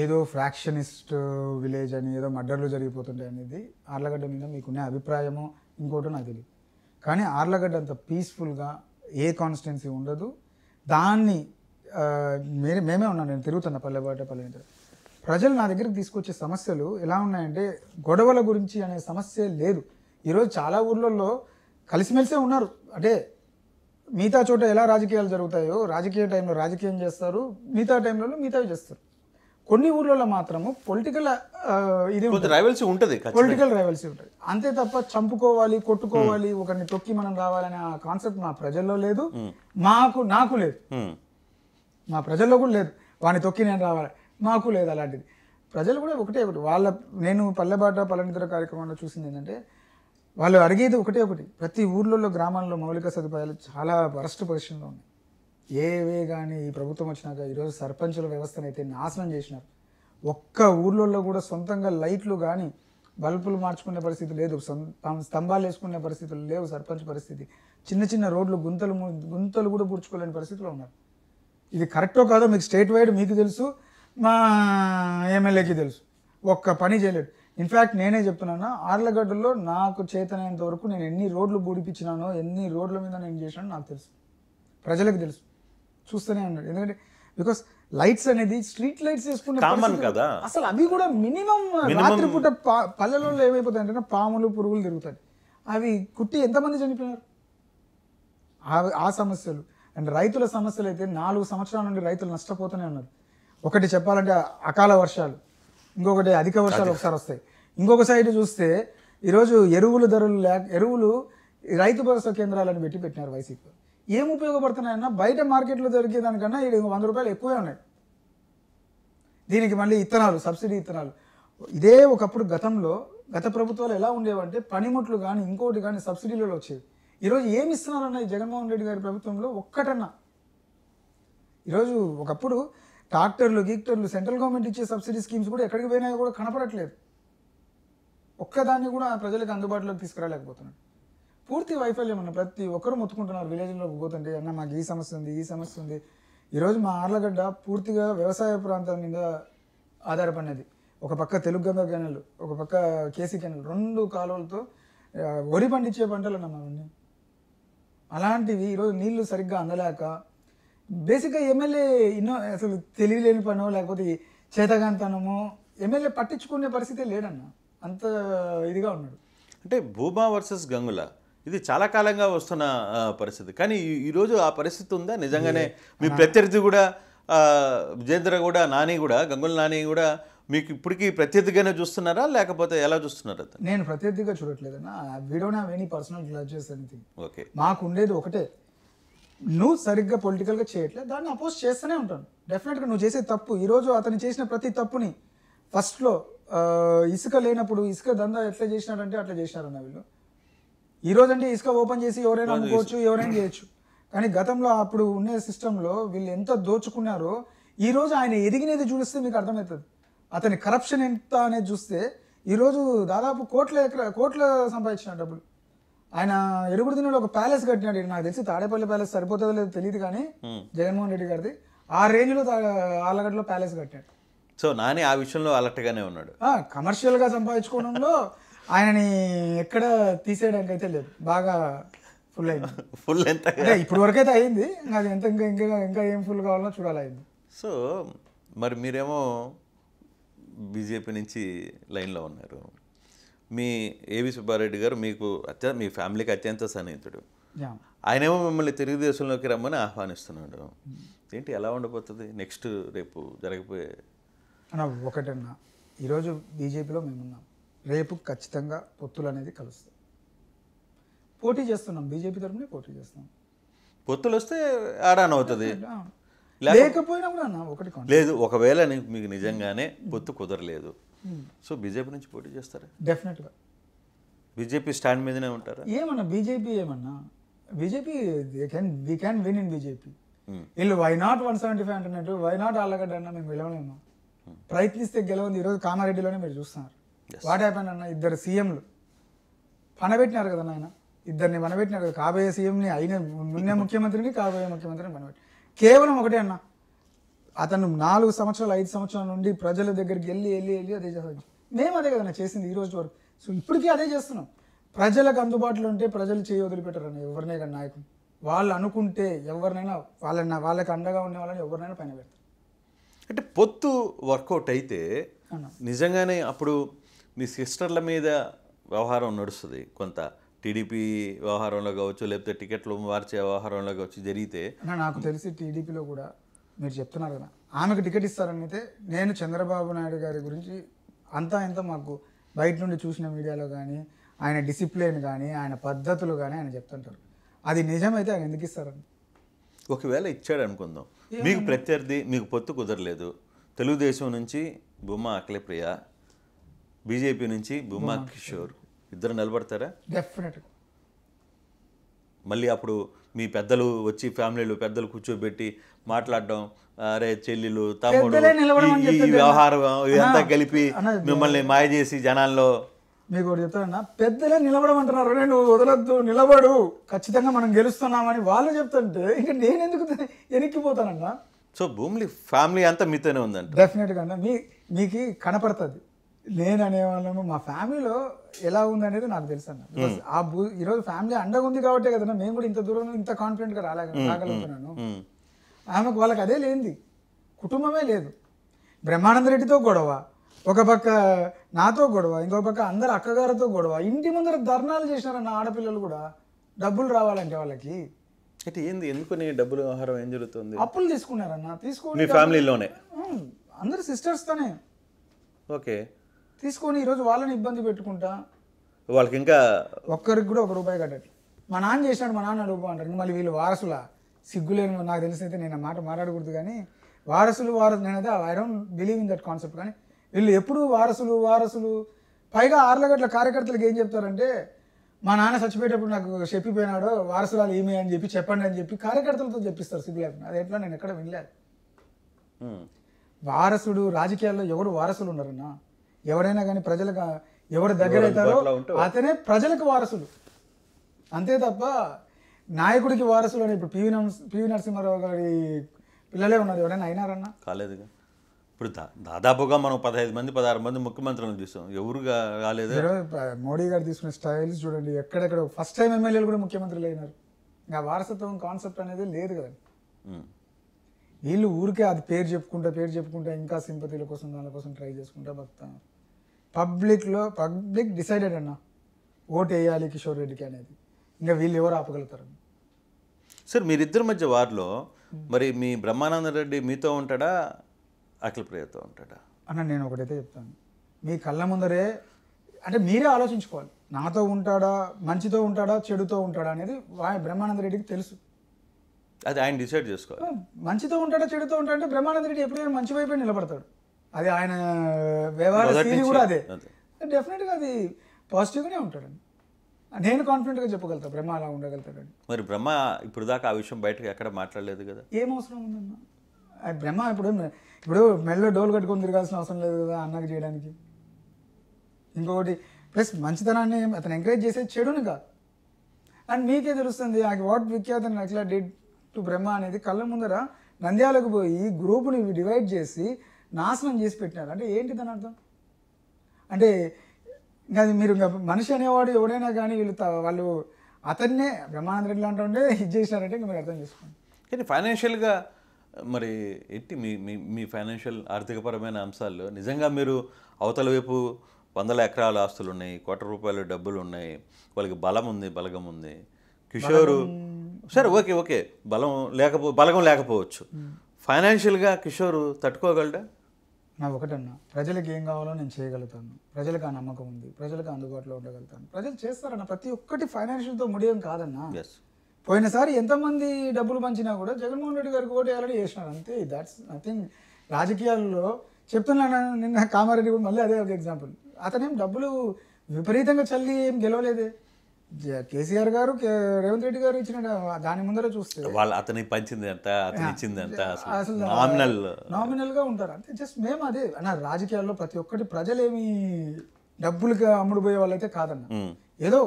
ఏదో ఫ్రాక్షనిస్ట్ విలేజ్ అని, ఏదో మర్డర్లు జరిగిపోతుంటాయి అనేది ఆర్లగడ్డ మీద మీకున్న అభిప్రాయమో ఇంకోటో నాకు తెలియదు. కానీ ఆర్లగడ్డ అంత పీస్ఫుల్గా ఏ కాన్స్టిట్యున్సీ ఉండదు. దాన్ని మేమే ఉన్నాం, నేను తిరుగుతున్నా పల్లెబాట పల్లె. ప్రజలు నా దగ్గరికి తీసుకొచ్చే సమస్యలు ఎలా ఉన్నాయంటే, గొడవల గురించి అనే సమస్య లేదు. ఈరోజు చాలా ఊర్లలో కలిసిమెలిసే ఉన్నారు. అంటే మిగతా చోట ఎలా రాజకీయాలు జరుగుతాయో రాజకీయ టైంలో రాజకీయం చేస్తారు, మిగతా టైంలో మిగతావి చేస్తారు. కొన్ని ఊర్లలో మాత్రము పొలిటికల్ ఇది రైవల్సీ ఉంటుంది, పొలిటికల్ రైవల్సీ ఉంటుంది. అంతే తప్ప చంపుకోవాలి, కొట్టుకోవాలి, ఒకరిని తొక్కి మనం రావాలనే ఆ కాన్సెప్ట్ మా ప్రజల్లో లేదు, నాకు లేదు, మా ప్రజల్లో కూడా లేదు. వాడిని తొక్కి నేను రావాలి, మాకు లేదు అలాంటిది. ప్రజలు కూడా ఒకటి నేను పల్లెబాట పల్లెనిద్ర కార్యక్రమంలో చూసింది ఏంటంటే, వాళ్ళు అడిగేది ఒకటి, ప్రతి ఊర్లలో గ్రామాల్లో మౌలిక సదుపాయాలు చాలా వరస్ట్ పొజిషన్లో ఉన్నాయి. ఏవే కానీ ఈ ప్రభుత్వం వచ్చినాక ఈరోజు సర్పంచుల వ్యవస్థను అయితే నాశనం చేసినారు. ఒక్క ఊర్లలో కూడా సొంతంగా లైట్లు కానీ బల్బులు మార్చుకునే పరిస్థితి లేదు, స్తంభాలు వేసుకునే పరిస్థితులు లేవు. సర్పంచ్ పరిస్థితి చిన్న రోడ్లు గుంతలు కూడా పూడ్చుకోలేని పరిస్థితిలో ఉన్నారు. ఇది కరెక్టో కాదో మీకు స్టేట్ వైడ్ మీకు తెలుసు, మా ఎమ్మెల్యేకి తెలుసు. ఒక్క పని చేయలేదు. ఇన్ఫ్యాక్ట్ నేనే చెప్తున్నాను, ఆర్లగడ్డలో నాకు చేతనైనంత వరకు నేను ఎన్ని రోడ్లు బూడిపించినానో, ఎన్ని రోడ్ల మీద నేను చేసినానో నాకు తెలుసు, ప్రజలకు తెలుసు, చూస్తూనే ఉన్నాడు. ఎందుకంటే బికాస్ లైట్స్ అనేది స్ట్రీట్ లైట్స్ వేసుకునే కదా, అసలు అవి కూడా మినిమం రాత్రిపూట పల్లెలలో ఏమైపోతాయంటే పాములు పురుగులు తిరుగుతాయి. అవి కుట్టి ఎంతమంది చనిపోయినారు. ఆ సమస్యలు అండ్ రైతుల సమస్యలు అయితే 4 సంవత్సరాల నుండి రైతులు నష్టపోతూనే ఉన్నారు. ఒకటి చెప్పాలంటే అకాల వర్షాలు, ఇంకొకటి అధిక వర్షాలు ఒకసారి వస్తాయి. ఇంకొక సైడ్ చూస్తే ఈరోజు ఎరువులు ధరలు ఎరువులు రైతు భరోసా కేంద్రాలను పెట్టినారు వైసీపీ. ఏం ఉపయోగపడుతున్నాయన్నా, బయట మార్కెట్లో దొరికేదానికన్నా ఇది ₹100 ఎక్కువే ఉన్నాయి. దీనికి మళ్ళీ ఇత్తనాలు, సబ్సిడీ ఇత్తనాలు. ఇదే ఒకప్పుడు గత ప్రభుత్వాలు ఎలా ఉండేవంటే, పనిముట్లు కానీ ఇంకోటి కానీ సబ్సిడీలలో వచ్చేవి. ఈరోజు ఏమి ఇస్తున్నారన్న ఈ జగన్మోహన్ రెడ్డి గారి ప్రభుత్వంలో ఒక్కటన్నా. ఈరోజు ఒకప్పుడు ట్రాక్టర్లు గీక్టర్లు సెంట్రల్ గవర్నమెంట్ ఇచ్చే సబ్సిడీ స్కీమ్స్ కూడా ఎక్కడికి పోయినా కూడా కనపడట్లేదు. ఒక్కదాన్ని కూడా ప్రజలకు అందుబాటులోకి తీసుకురాలేకపోతున్నాడు. పూర్తి వైఫల్యం అన్న, ప్రతి ఒక్కరు మొత్తుకుంటున్నారు విలేజ్లోకి పోతుంటే, అన్న మాకు ఈ సమస్య ఉంది. ఈరోజు మా ఆర్లగడ్డ పూర్తిగా వ్యవసాయ ప్రాంతం మీద ఆధారపడినది. ఒక పక్క తెలుగుగంగ కెనాల్, ఒక పక్క కేసీ కెనాల్, 2 కాలువలతో వరి పండించే పంటలు అన్న అవన్నీ. అలాంటివి ఈరోజు నీళ్లు సరిగ్గా అందలేక బేసిక్గా ఎమ్మెల్యే అసలు తెలియలేని పనో లేకపోతే చేతగాంతనమో ఎమ్మెల్యే పట్టించుకునే పరిస్థితి లేడన్న, అంత ఇదిగా ఉన్నాడు. అంటే భూమా వర్సెస్ గంగుల ఇది చాలా కాలంగా వస్తున్న పరిస్థితి. కానీ ఈరోజు ఆ పరిస్థితి ఉందా నిజంగానే? మీ ప్రత్యర్థి కూడా విజేంద్ర కూడా, నాని కూడా, గంగుల నాని కూడా మీకు ఇప్పటికీ ప్రత్యర్థిగానే చూస్తున్నారా, లేకపోతే ఎలా చూస్తున్నారా? నేను ప్రత్యర్థిగా చూడట్లేదన్న. We don't have any personal grudges anything. Okay, మాకు ఉండేది ఒకటే, నువ్వు సరిగ్గా పొలిటికల్గా చేయట్లేదు, దాన్ని అపోజ్ చేస్తూనే ఉంటాను. డెఫినెట్గా నువ్వు చేసే తప్పు, ఈరోజు అతను చేసిన ప్రతి తప్పుని ఫస్ట్లో ఇసుక లేనప్పుడు ఇసుక దందా ఎట్లా చేసినారంటే అట్లా చేసినారన్న వీళ్ళు. ఈరోజు అంటే ఇసుక ఓపెన్ చేసి ఎవరైనా అమ్ముకోవచ్చు, ఎవరైనా చేయొచ్చు. కానీ గతంలో అప్పుడు ఉన్న సిస్టంలో వీళ్ళు ఎంత దోచుకున్నారో ఈరోజు ఆయన ఎదిగినది చూస్తే మీకు అర్థమవుతుంది. అతని కరప్షన్ ఎంత అనేది చూస్తే ఈరోజు దాదాపు కోట్ల సంపాదించిన డబ్బులు. ఆయన ఎరుగుడు దినలో ఒక ప్యాలెస్ కట్టినాడు. నాకు తెలిసి తాడేపల్లి ప్యాలెస్ సరిపోతుందో లేదో తెలియదు కానీ జగన్మోహన్ రెడ్డి గారిది ఆ రేంజ్లో ఆలగడ్డలో ప్యాలెస్ కట్టాడు. సో నాని ఆ విషయంలో అలర్ట్గానే ఉన్నాడు. కమర్షియల్గా సంపాదించుకోవడంలో ఆయనని ఎక్కడ తీసేయడానికి అయితే లేదు, బాగా ఫుల్ అయింది. ఫుల్ ఎంత అంటే ఇప్పుడు వరకైతే అయింది, అది ఎంత ఇంకా ఇంకా ఇంకా ఏం ఫుల్ కావాలో చూడాలి అయింది. సో మరి మీరేమో బీజేపీ నుంచి లైన్లో ఉన్నారు. మీ ఏవి సుబ్బారెడ్డి గారు మీకు మీ ఫ్యామిలీకి అత్యంత సన్నిహితుడు. ఆయనేమో మిమ్మల్ని తెలుగుదేశంలోకి రమ్మని ఆహ్వానిస్తున్నాడు. ఏంటి ఎలా ఉండబోతుంది నెక్స్ట్ రేపు జరగబోయే? అన్న ఒకటన్నా, ఈరోజు బీజేపీలో మేమున్నాం, రేపు ఖచ్చితంగా పొత్తులు అనేది కలుస్తాయి. పోటీ చేస్తున్నాం, బీజేపీ తరఫునే పోటీ చేస్తున్నాం. పొత్తులు వస్తే ఆడాన్ అవుతుంది, లేకపోయినా కూడా అన్న ఒకటి లేదు. ఒకవేళ మీకు నిజంగానే పొత్తు కుదరలేదు, సో బీజేపీ నుంచి పోటీ చేస్తారా? డెఫినెట్గా బీజేపీ స్టాండ్ మీదనే ఉంటారా? ఏమన్నా BJP BJP we can win in BJP. వీళ్ళు వై నాట్ 175 అంటున్నట్టు, వై నాట్ ఆలగడ్డ అన్న మేము గెలవలేము, ప్రయత్నిస్తే గెలవంది. ఈరోజు కామారెడ్డిలోనే మీరు చూస్తున్నారు. వాట్ హ్యాపెన్ అన్న, ఇద్దరు సీఎంలు పనబెట్టినారు కదా నాయన, ఇద్దరిని పనబెట్టినారు కదా. కాబోయే సీఎంని అయిన ఉన్న ముఖ్యమంత్రిని కాబోయే ముఖ్యమంత్రిని పనబెట్టి కేవలం ఒకటే అన్న, అతను 4 సంవత్సరాలు 5 సంవత్సరాల నుండి ప్రజల దగ్గరికి వెళ్ళి అదే చేస్తాం. మేము అదే కదా చేసింది ఈ రోజు వరకు. సో ఇప్పటికీ అదే చేస్తున్నాం. ప్రజలకు అందుబాటులో ఉంటే ప్రజలు చేయి వదిలిపెట్టారన్న ఎవరినే కానీ నాయకులు. వాళ్ళు అనుకుంటే ఎవరినైనా వాళ్ళకి అండగా ఉండే వాళ్ళని ఎవరినైనా పైన పెడతారు. అంటే పొత్తు వర్కౌట్ అయితే నిజంగానే అప్పుడు మీ సిస్టర్ల మీద వ్యవహారం నడుస్తుంది కొంత, టీడీపీ వ్యవహారంలో కావచ్చు, లేకపోతే టికెట్లు మార్చే వ్యవహారంలో కావచ్చు జరిగితే. నాకు తెలిసి టీడీపీలో కూడా మీరు చెప్తున్నారు కదా, ఆమెకు టికెట్ ఇస్తారని అయితే, నేను చంద్రబాబు నాయుడు గారి గురించి అంతా ఇంత మాకు బయట నుండి చూసిన మీడియాలో కానీ, ఆయన డిసిప్లిన్ కానీ, ఆయన పద్ధతులు కానీ ఆయన చెప్తుంటారు. అది నిజమైతే ఆయన ఎందుకు ఇస్తారని. ఒకవేళ ఇచ్చాడు అనుకుందాం, మీకు ప్రత్యర్థి, మీకు పొత్తు కుదరలేదు, తెలుగుదేశం నుంచి బొమ్మ అఖిలప్రియ, బీజేపీ నుంచి బొమ్మ కిషోర్, ఇద్దరు నిలబడతారా? డెఫినెట్గా. మళ్ళీ అప్పుడు మీ పెద్దలు వచ్చి ఫ్యామిలీలో పెద్దలు కూర్చోబెట్టి మాట్లాడడం, అరే చెల్లెలు తమ్ముడు ఈ వ్యవహారం ఇదంతా కలిపి మిమ్మల్ని మాయ చేసి జనాల్లో. మీకు ఒకటి చెప్తానన్నా, పెద్దలే నిలబడమంటున్నారు, నువ్వు వదలొద్దు నిలబడు, ఖచ్చితంగా మనం గెలుస్తున్నామని వాళ్ళు చెప్తుంటే ఇంకా నేను ఎందుకు వెనక్కిపోతానన్నా. సో భూమిలి ఫ్యామిలీ అంతా మీతోనే ఉందంట. డెఫినెట్గా అన్న, మీకు కనపడుతుంది. నేను అనేవాళ్ళము మా ఫ్యామిలీలో ఎలా ఉందనేది నాకు తెలుసు అన్న. ఈరోజు ఫ్యామిలీ అండగా ఉంది కాబట్టి కదన్నా మేము కూడా ఇంత దూరం ఇంత కాన్ఫిడెంట్గా రాగలుగుతున్నాను. ఆమెకు వాళ్ళకి అదే లేనిది, కుటుంబమే లేదు. బ్రహ్మానంద రెడ్డితో గొడవ, ఒక పక్క నాతో గొడవ, ఇంకో పక్క అందరు అక్కగారితో గొడవ, ఇంటి ముందర ధర్నాలు చేసినారన్న ఆడపిల్లలు కూడా డబ్బులు రావాలంటే వాళ్ళకి. అయితే ఏంది, ఎందుకని డబ్బులు వ్యవహారం ఏం జరుగుతుంది? అప్పులు తీసుకున్నారన్న. మీ ఫ్యామిలీలోనే అందరు సిస్టర్స్తోనే ఓకే తీసుకొని ఈరోజు వాళ్ళని ఇబ్బంది పెట్టుకుంటా, వాళ్ళకి ఇంకా ఒక్కరికి కూడా ₹1 కట్టట్లేదు. మా నాన్న చేసినాడు, మా నాన్న అడుగు అంటారు. మళ్ళీ వీళ్ళు వారసులా, సిగ్గులేని, నాకు తెలిసినైతే నేను మాట మాట్లాడకూడదు కానీ వారసులు నేనైతే I don't believe in that concept. కానీ వీళ్ళు ఎప్పుడు వారసులు పైగా ఆర్లగడ్ల కార్యకర్తలకు ఏం చెప్తారంటే, మా నాన్న చచ్చిపోయేటప్పుడు నాకు చెప్పిపోయినాడు, వారసురాలు ఏమి అని చెప్పి చెప్పండి అని చెప్పి కార్యకర్తలతో చెప్పిస్తారు సిగ్గు లేకుండా. అది ఎట్లా నేను ఎక్కడ వినలేదు. వారసుడు రాజకీయాల్లో ఎవరు వారసులు ఉన్నారన్నా, ఎవరైనా కానీ ప్రజలకు ఎవరు దగ్గర అవుతారో అతనే ప్రజలకు వారసులు, అంతే తప్ప నాయకుడికి వారసులు అని. ఇప్పుడు పివి నరసింహారావు గారి పిల్లలే ఉన్నారు, ఎవరైనా అయినారన్నా? కాలేదుగా. ఇప్పుడు దాదాపుగా మనం 15 మంది 16 మంది ముఖ్యమంత్రులను చూసాం, ఎవరుగా రాలేదు. మోడీ గారు తీసుకునే స్టైల్స్ చూడండి, ఎక్కడెక్కడ ఫస్ట్ టైం ఎమ్మెల్యేలు కూడా ముఖ్యమంత్రులు అయినారు. ఇంకా వారసత్వం కాన్సెప్ట్ అనేది లేదు కదా. వీళ్ళు ఊరికే అది పేరు చెప్పుకుంటా ఇంకా సింపతిల కోసం దాని కోసం ట్రై చేసుకుంటా బతుకుతాను. పబ్లిక్ డిసైడెడ్ అన్న, ఓటు వేయాలి కిషోర్ రెడ్డికి అనేది. ఇంకా వీళ్ళు ఎవరు ఆపగలుగుతారు? సార్ మీరిద్దరి మధ్య వారిలో మరి మీ బ్రహ్మానంద రెడ్డి మీతో ఉంటాడా, అఖిలప్రియతో ఉంటాడా అన్న? నేను ఒకటైతే చెప్తాను, మీ కళ్ళ ముందరే అంటే మీరే ఆలోచించుకోవాలి. నాతో ఉంటాడా, మంచితో ఉంటాడా, చెడుతో ఉంటాడా అనేది బ్రహ్మానంద రెడ్డికి తెలుసు. అది ఆయన డిసైడ్ చేసుకోవాలి. మంచితో ఉంటాడా చెడుతో ఉంటాడా అంటే బ్రహ్మానంద రెడ్డి ఎప్పుడైనా మంచి వైపే నిలబడతాడు. అది ఆయన వ్యవహార మొదటి శైలి నుంచి కూడా అదే. అదే. డెఫినెట్గా అది పాజిటివ్గానే ఉంటాడండి. నేను కాన్ఫిడెంట్గా చెప్పగలుగుతా బ్రహ్మ అలా ఉండగలుగుతాడని. మరి బ్రహ్మ ఇప్పుడు దాకా ఆ విషయం బయటకు ఎక్కడ మాట్లాడలేదు కదా. ఏం అవసరం ఉందన్న? అది బ్రహ్మ ఇప్పుడు మెడలో డోలు కట్టుకొని తిరగాల్సిన అవసరం లేదు కదా అన్నకి చేయడానికి. ఇంకొకటి ప్లస్ మంచితనాన్ని అతను ఎంకరేజ్ చేసేది చెడుని కాదు. అండ్ మీకే తెలుస్తుంది వాట్ విఖ్యాత్ అండ్ అట్లా డిడ్ టు బ్రహ్మ అనేది కళ్ళ ముందర నంద్యాలకు పోయి గ్రూపుని డివైడ్ చేసి నాశనం చేసి పెట్టినారు. అంటే ఏంటి దాని అర్థం? అంటే ఇంకా అది మీరు ఇంకా మనిషి అనేవాడు ఎవడైనా కానీ వాళ్ళు అతన్నే బ్రహ్మానంద రెడ్డి లాంటి ఉండే ఇది చేసినారంటే ఇంకా మీరు అర్థం చేసుకోండి. కానీ ఫైనాన్షియల్గా మరి ఏంటి మీ మీ మీ ఫైనాన్షియల్ ఆర్థికపరమైన అంశాల్లో నిజంగా మీరు అవతల వైపు 100 ఎకరాల ఆస్తులు ఉన్నాయి, ₹1,00,00,000 డబ్బులు ఉన్నాయి, వాళ్ళకి బలం ఉంది, బలగం ఉంది. కిషోరు సరే ఓకే బలగం లేకపోవచ్చు, ఫైనాన్షియల్గా కిషోరు తట్టుకోగలడా? నా ఒకటన్నా, ప్రజలకు ఏం కావాలో నేను చేయగలుగుతాను, ప్రజలకు ఆ నమ్మకం ఉంది, ప్రజలకు అందుబాటులో ఉండగలుగుతాను. ప్రజలు చేస్తారన్న ప్రతి ఒక్కటి ఫైనాన్షియల్తో ముడియం కాదన్నా. పోయినసారి ఎంతమంది డబ్బులు పంచినా కూడా జగన్మోహన్ రెడ్డి గారికి ఓటు వేయాలని చేసినారు అంతే. That's nothing. రాజకీయాల్లో చెప్తున్నాను, నిన్న కామారెడ్డి కూడా మళ్ళీ అదే ఒక ఎగ్జాంపుల్. అతనేం డబ్బులు విపరీతంగా చల్లి ఏం గెలవలేదే. కేసీఆర్ గారు రేవంత్ రెడ్డి గారు ఇచ్చిన దాని ముందర చూస్తే వాళ్ళు అతనికి పంచింది ఎంత, అతను ఇచ్చింది ఎంత, అసలు నామినల్గా ఉంటారు అంతే. జస్ట్ మేము అదే అన్న, రాజకీయాల్లో ప్రతి ఒక్కటి ప్రజలేమి డబ్బులుగా అమ్ముడుపోయే వాళ్ళైతే కాదన్న. ఏదో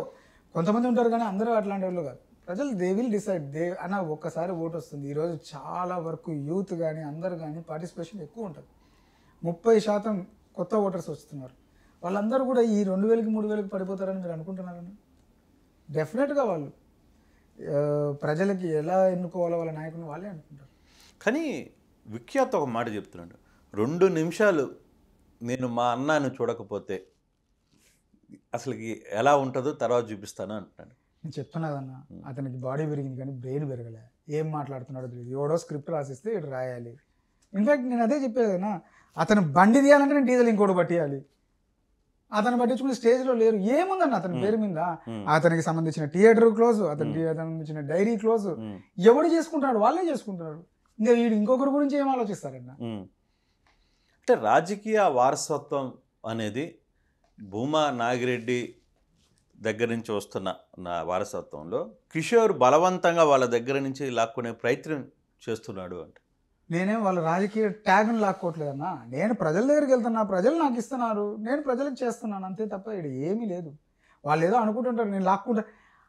కొంతమంది ఉంటారు కానీ అందరూ అట్లాంటి వాళ్ళు కాదు. ప్రజలు దే విల్ డిసైడ్. అన్న ఒక్కసారి ఓటు వస్తుంది. ఈరోజు చాలా వరకు యూత్ కానీ అందరు కానీ పార్టిసిపేషన్ ఎక్కువ ఉంటుంది. 30% కొత్త ఓటర్స్ వస్తున్నారు. వాళ్ళందరూ కూడా ఈ 2,000కి 3,000కి పడిపోతారని మీరు అనుకుంటున్నారని? డెఫినెట్గా వాళ్ళు ప్రజలకి ఎలా ఎన్నుకోవాలో వాళ్ళ నాయకుని వాళ్ళే అనుకుంటారు. కానీ విఖ్యాత్ ఒక మాట చెప్తున్నాడు, 2 నిమిషాలు నేను మా అన్నాను చూడకపోతే అసలుకి ఎలా ఉంటుందో తర్వాత చూపిస్తాను అంటున్నాడు. నేను చెప్తున్నా కదన్నా, అతనికి బాడీ పెరిగింది కానీ బ్రెయిన్ పెరగలే. ఏం మాట్లాడుతున్నాడో తెలియదు. ఎవడో స్క్రిప్ట్ రాసిస్తే ఇటు రాయాలి. ఇన్ఫ్యాక్ట్ నేను అదే చెప్పేది కదన్నా, అతను బండి తీయాలంటే నేను డీజిల్ ఇంకోటి పట్టియాలి. అతను పట్టించుకునే స్టేజ్లో లేరు. ఏముందన్న అతని పేరు మీద? అతనికి సంబంధించిన థియేటర్ క్లోజ్, అతనికి సంబంధించిన డైరీ క్లోజ్. ఎవడు చేసుకుంటాడు? వాళ్ళే చేసుకుంటున్నారు. ఇంకా వీడు ఇంకొకరి గురించి ఏం ఆలోచిస్తారన్న? అంటే రాజకీయ వారసత్వం అనేది భూమా నాగిరెడ్డి దగ్గర నుంచి వస్తున్న నా వారసత్వంలో కిషోర్ బలవంతంగా వాళ్ళ దగ్గర నుంచి లాక్కునే ప్రయత్నం చేస్తున్నాడు అంటే నేనేం వాళ్ళ రాజకీయ ట్యాగ్ను లాక్కోవట్లేదన్నా. నేను ప్రజల దగ్గరికి వెళ్తున్నా, ప్రజలు నాకు ఇస్తున్నారు, నేను ప్రజలకు చేస్తున్నాను అంతే తప్ప ఇక్కడ ఏమీ లేదు. వాళ్ళు ఏదో అనుకుంటుంటారు నేను లాక్కుంటా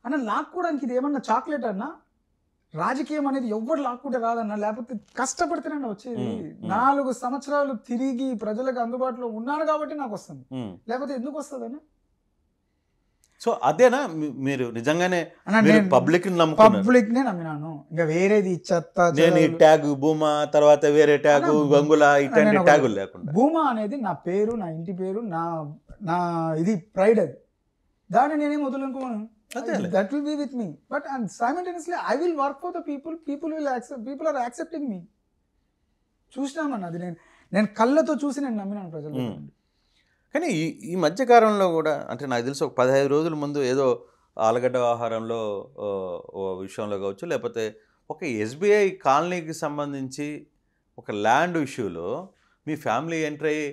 అన్న. లాక్కోవడానికి ఇది ఏమన్నా చాక్లెట్ అన్నా? రాజకీయం అనేది ఎవ్వరు లాక్కుంటే రాదన్నా, లేకపోతే కష్టపడితేనే వచ్చేది. 4 సంవత్సరాలు తిరిగి ప్రజలకు అందుబాటులో ఉన్నాను కాబట్టి నాకు వస్తుంది, లేకపోతే ఎందుకు వస్తుందన్నా? సో అదేనా మీరు నిజంగానే పబ్లిక్ నే నమ్మినాను. ఇంకా వేరేది చెత్త, నేను ఈ ట్యాగ్ భూమా తర్వాత వేరే ట్యాగ్ గంగుల ఇట్లాంటి ట్యాగులు లేకుండా భూమా అనేది నా పేరు, నా ఇంటి పేరు, నా ఇది ప్రైడ్. అది దాన్ని నేనేం వదులుకోను. That will be with me. But and simultaneously I will work for the people will accept. People are accepting me. చూసినామన్న, అది నేను కళ్ళతో చూసి నేను నమ్మినాను ప్రజలు. కానీ ఈ మధ్యకాలంలో కూడా అంటే నాకు తెలిసి ఒక 15 రోజుల ముందు ఏదో ఆలుగడ్డ ఆహారంలో విషయంలో కావచ్చు, లేకపోతే ఒక SBI కాలనీకి సంబంధించి ఒక ల్యాండ్ ఇష్యూలో మీ ఫ్యామిలీ ఎంటర్ అయ్యి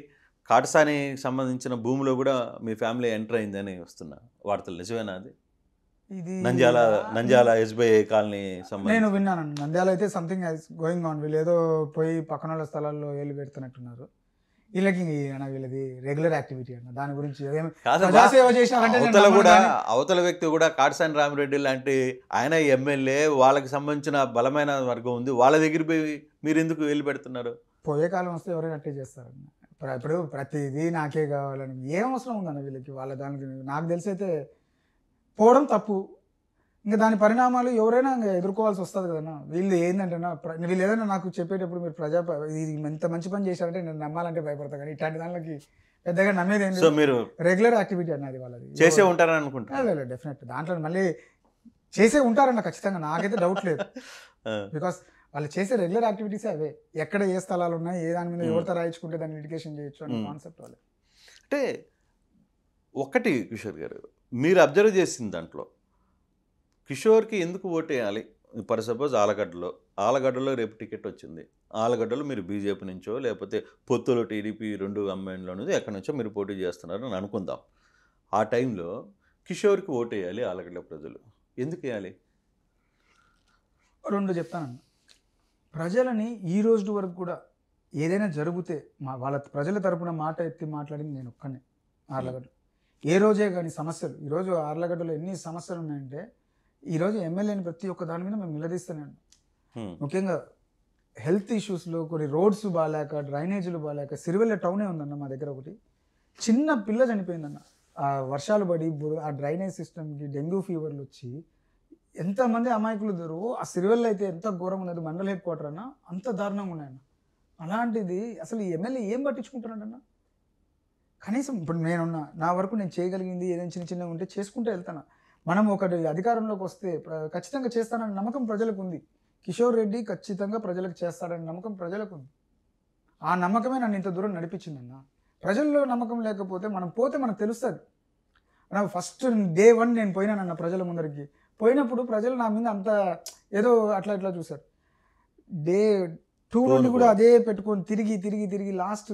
కాటసానికి సంబంధించిన భూమిలో కూడా మీ ఫ్యామిలీ ఎంటర్ అయిందని వస్తున్న వార్తలు నిజమేనా? అది ఇది నంద్యాల SBI కాలనీ సంబంధించి నేను విన్నాను. నంద్యాల అయితే సంథింగ్ గోయింగ్ ఆన్. వీళ్ళు ఏదో పోయి పక్కన వాళ్ళ స్థలాల్లో ఏళ్ళు పెడుతున్నట్టున్నారు. వీళ్ళకి వీళ్ళది రెగ్యులర్ యాక్టివిటీ అన్న. దాని గురించి అవతల వ్యక్తి కూడా కాటసాని రామిరెడ్డి లాంటి ఆయన ఎమ్మెల్యే, వాళ్ళకి సంబంధించిన బలమైన వర్గం ఉంది, వాళ్ళ దగ్గర పోయి మీరు ఎందుకు వెళ్ళి పెడుతున్నారు? పోయే కాలం వస్తే ఎవరైనా అట్టే చేస్తారన్న. ఇప్పుడు ప్రతిదీ నాకే కావాలని ఏం అవసరం ఉందన్న వీళ్ళకి? వాళ్ళ దానికి నాకు తెలిసి అయితే పోవడం తప్పు. ఇంకా దాని పరిణామాలు ఎవరైనా ఇంకా ఎదుర్కోవాల్సి వస్తుంది కదన్నా. వీళ్ళు ఏంటంటే వీళ్ళు ఏదైనా నాకు చెప్పేటప్పుడు మీరు ఇది ఎంత మంచి పని చేశారంటే నేను నమ్మాలంటే భయపడతా, కానీ ఇట్లాంటి దానికి పెద్దగా నమ్మేది ఏంటి? మీరు రెగ్యులర్ యాక్టివిటీ అన్నది వాళ్ళది. చేసే ఉంటారని అనుకుంటా. లేదు డెఫినెట్ దాంట్లో మళ్ళీ చేసే ఉంటారన్న ఖచ్చితంగా, నాకైతే డౌట్ లేదు. బికాస్ వాళ్ళు చేసే రెగ్యులర్ యాక్టివిటీసే అవే. ఎక్కడ ఏ స్థలాలు ఉన్నాయి, ఏ దాని మీద ఎవరితో రాయించుకుంటే దాన్ని లిటిగేషన్ చేయొచ్చు అనే కాన్సెప్ట్ వాళ్ళు. అంటే ఒకటి కిషోర్ గారు, మీరు అబ్జర్వ్ చేసిన దాంట్లో కిషోర్కి ఎందుకు ఓటు వేయాలి ఫర్ సపోజ్ ఆలగడ్డలో రేపు టికెట్ వచ్చింది. ఆలగడ్డలో మీరు బీజేపీ నుంచో లేకపోతే పొత్తులో టీడీపీ 2 కంబైన్‌లో నుంచి ఎక్కడి నుంచో మీరు పోటీ చేస్తున్నారని అనుకుందాం. ఆ టైంలో కిషోర్‌కి ఓటేయాలి ఆలగడ్డ ప్రజలు. ఎందుకేయాలి? 2 చెప్తానన్న. ప్రజలని ఈ రోజు వరకు కూడా ఏదైనా జరిగితే వాళ్ళ ప్రజల తరపున మాట ఎత్తి మాట్లాడింది నేను ఒక్కనే ఆర్లగడ్డ. ఏ రోజే కానీ సమస్యలు ఈరోజు ఆర్లగడ్డలో ఎన్ని సమస్యలు ఉన్నాయంటే ఈరోజు ఎమ్మెల్యేని ప్రతి ఒక్క దాని మీద మేము నిలదీస్తూనే ఉన్నాం. ముఖ్యంగా హెల్త్ ఇష్యూస్లో కొన్ని రోడ్స్ బాగాలేక, డ్రైనేజీలు బాగాలేక, సిరివెల్ల టౌనే ఉందన్న మా దగ్గర ఒకటి. చిన్న పిల్ల చనిపోయిందన్న. ఆ వర్షాలు పడి ఆ డ్రైనేజ్ సిస్టమ్కి డెంగ్యూ ఫీవర్లు వచ్చి ఎంతమంది అమాయకులు దొరు. ఆ సిరివెల్ల అయితే ఎంత ఘోరంగా ఉన్నది, మండల హెడ్ క్వార్టర్ అన్న, అంత దారుణంగా ఉన్నాయన్న. అలాంటిది అసలు ఈ ఎమ్మెల్యే ఏం పట్టించుకుంటున్నాడన్న? కనీసం ఇప్పుడు నేనున్నా, నా వరకు నేను చేయగలిగింది ఏదైనా చిన్న చిన్నగా ఉంటే చేసుకుంటూ వెళ్తాను. మనం ఒకటి అధికారంలోకి వస్తే ఖచ్చితంగా చేస్తానని నమ్మకం ప్రజలకు ఉంది. కిషోర్ రెడ్డి ఖచ్చితంగా ప్రజలకు చేస్తాడని నమ్మకం ప్రజలకు ఉంది. ఆ నమ్మకమే నన్ను ఇంత దూరం నడిపించిందన్న. ప్రజల్లో నమ్మకం లేకపోతే మనం పోతే మనకు తెలుస్తుంది. నాకు ఫస్ట్ డే 1 నేను పోయినానన్న ప్రజల ముందరికి. పోయినప్పుడు ప్రజలు నా మీద అంత ఏదో అట్లా ఇట్లా చూశారు. డే 2 నుండి కూడా అదే పెట్టుకొని తిరిగి లాస్ట్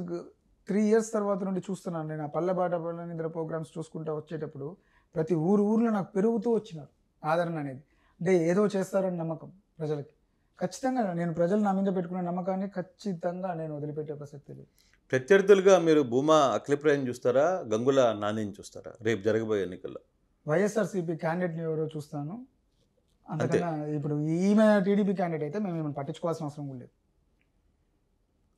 3 years తర్వాత నుండి చూస్తున్నాను నేను. ఆ పల్లెబాట పల్లె నిద్ర ప్రోగ్రామ్స్ చూసుకుంటూ వచ్చేటప్పుడు ప్రతి ఊర్లో నాకు పెరుగుతూ వచ్చినారు ఆదరణ అనేది. అంటే ఏదో చేస్తారని నమ్మకం ప్రజలకి. ఖచ్చితంగా నేను ప్రజలు నా మీద పెట్టుకున్న నమ్మకాన్ని ఖచ్చితంగా నేను వదిలిపెట్టే ప్రసక్తి లేదు. ప్రత్యర్థులుగా మీరు భూమా అఖిలప్రియని చూస్తారా, గంగుల నానిని చూస్తారా రేపు జరగబోయే ఎన్నికల్లో? వైఎస్ఆర్సీపీ క్యాండిడేట్ని ఎవరో చూస్తాను. అంతకన్నా ఇప్పుడు ఈమె టీడీపీ క్యాండిడేట్ అయితే మేము ఏమైనా పట్టించుకోవాల్సిన అవసరం కూడా లేదు.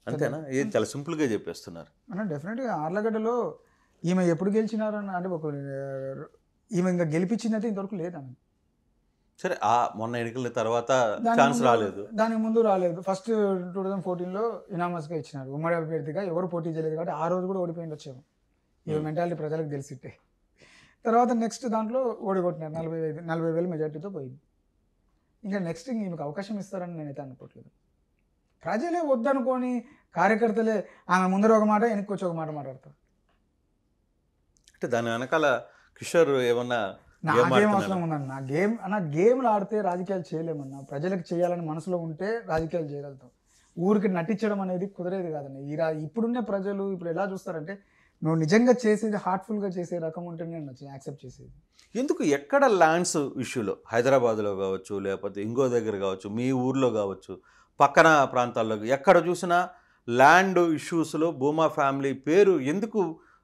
అంతేనా? ఏం చాలా సింపుల్గా చెప్పేస్తున్నారు అన్న. డెఫినెట్గా ఆర్లగడ్డలో ఈమె ఎప్పుడు గెలిచినారన్న అంటే ఈమె ఇంకా గెలిపించిందైతే ఇంతవరకు లేదన్న. సరే, మొన్న ఎన్నికల తర్వాత ఛాన్స్ రాలేదు, దానికి ముందు రాలేదు. ఫస్ట్ 2014లో ఇనామస్గా ఇచ్చినారు ఉమ్మడి అభ్యర్థిగా, ఎవరు పోటీ చేయలేదు కాబట్టి ఆ రోజు కూడా ఓడిపోయింది వచ్చేమో. ఈ మెంటాలిటీ ప్రజలకు తెలిసిట్టే. తర్వాత నెక్స్ట్ దాంట్లో ఓడిగొట్టినారు 40,000 మెజార్టీతో పోయింది. ఇంకా నెక్స్ట్ ఈమెకు అవకాశం ఇస్తారని నేనైతే అనుకోవట్లేదు. ప్రజలే వద్దనుకొని కార్యకర్తలే ఆమె ముందర ఒక మాట వెనక్కి వచ్చి ఒక మాట మాట్లాడతారు. అంటే దాని వెనకాల కిషోర్ ఏమన్నా నాకేం అవసరం ఉందన్న? గేమ్లు ఆడితే రాజకీయాలు చేయలేమన్నా. ప్రజలకు చేయాలని మనసులో ఉంటే రాజకీయాలు చేయగలుగుతాం. ఊరికి నటించడం అనేది కుదరేది కాదన్న. ఇప్పుడున్న ప్రజలు ఇప్పుడు ఎలా చూస్తారంటే నువ్వు నిజంగా చేసేది హార్ట్ఫుల్గా చేసే రకం ఉంటేనే నేను యాక్సెప్ట్ చేసేది. ఎందుకు ఎక్కడ ల్యాండ్స్ ఇష్యూలో హైదరాబాద్లో కావచ్చు, లేకపోతే ఇంకో దగ్గర కావచ్చు, మీ ఊర్లో కావచ్చు, పక్కన ప్రాంతాల్లో ఎక్కడ చూసినా ల్యాండ్ ఇష్యూస్లో భూమా ఫ్యామిలీ పేరు ఎందుకు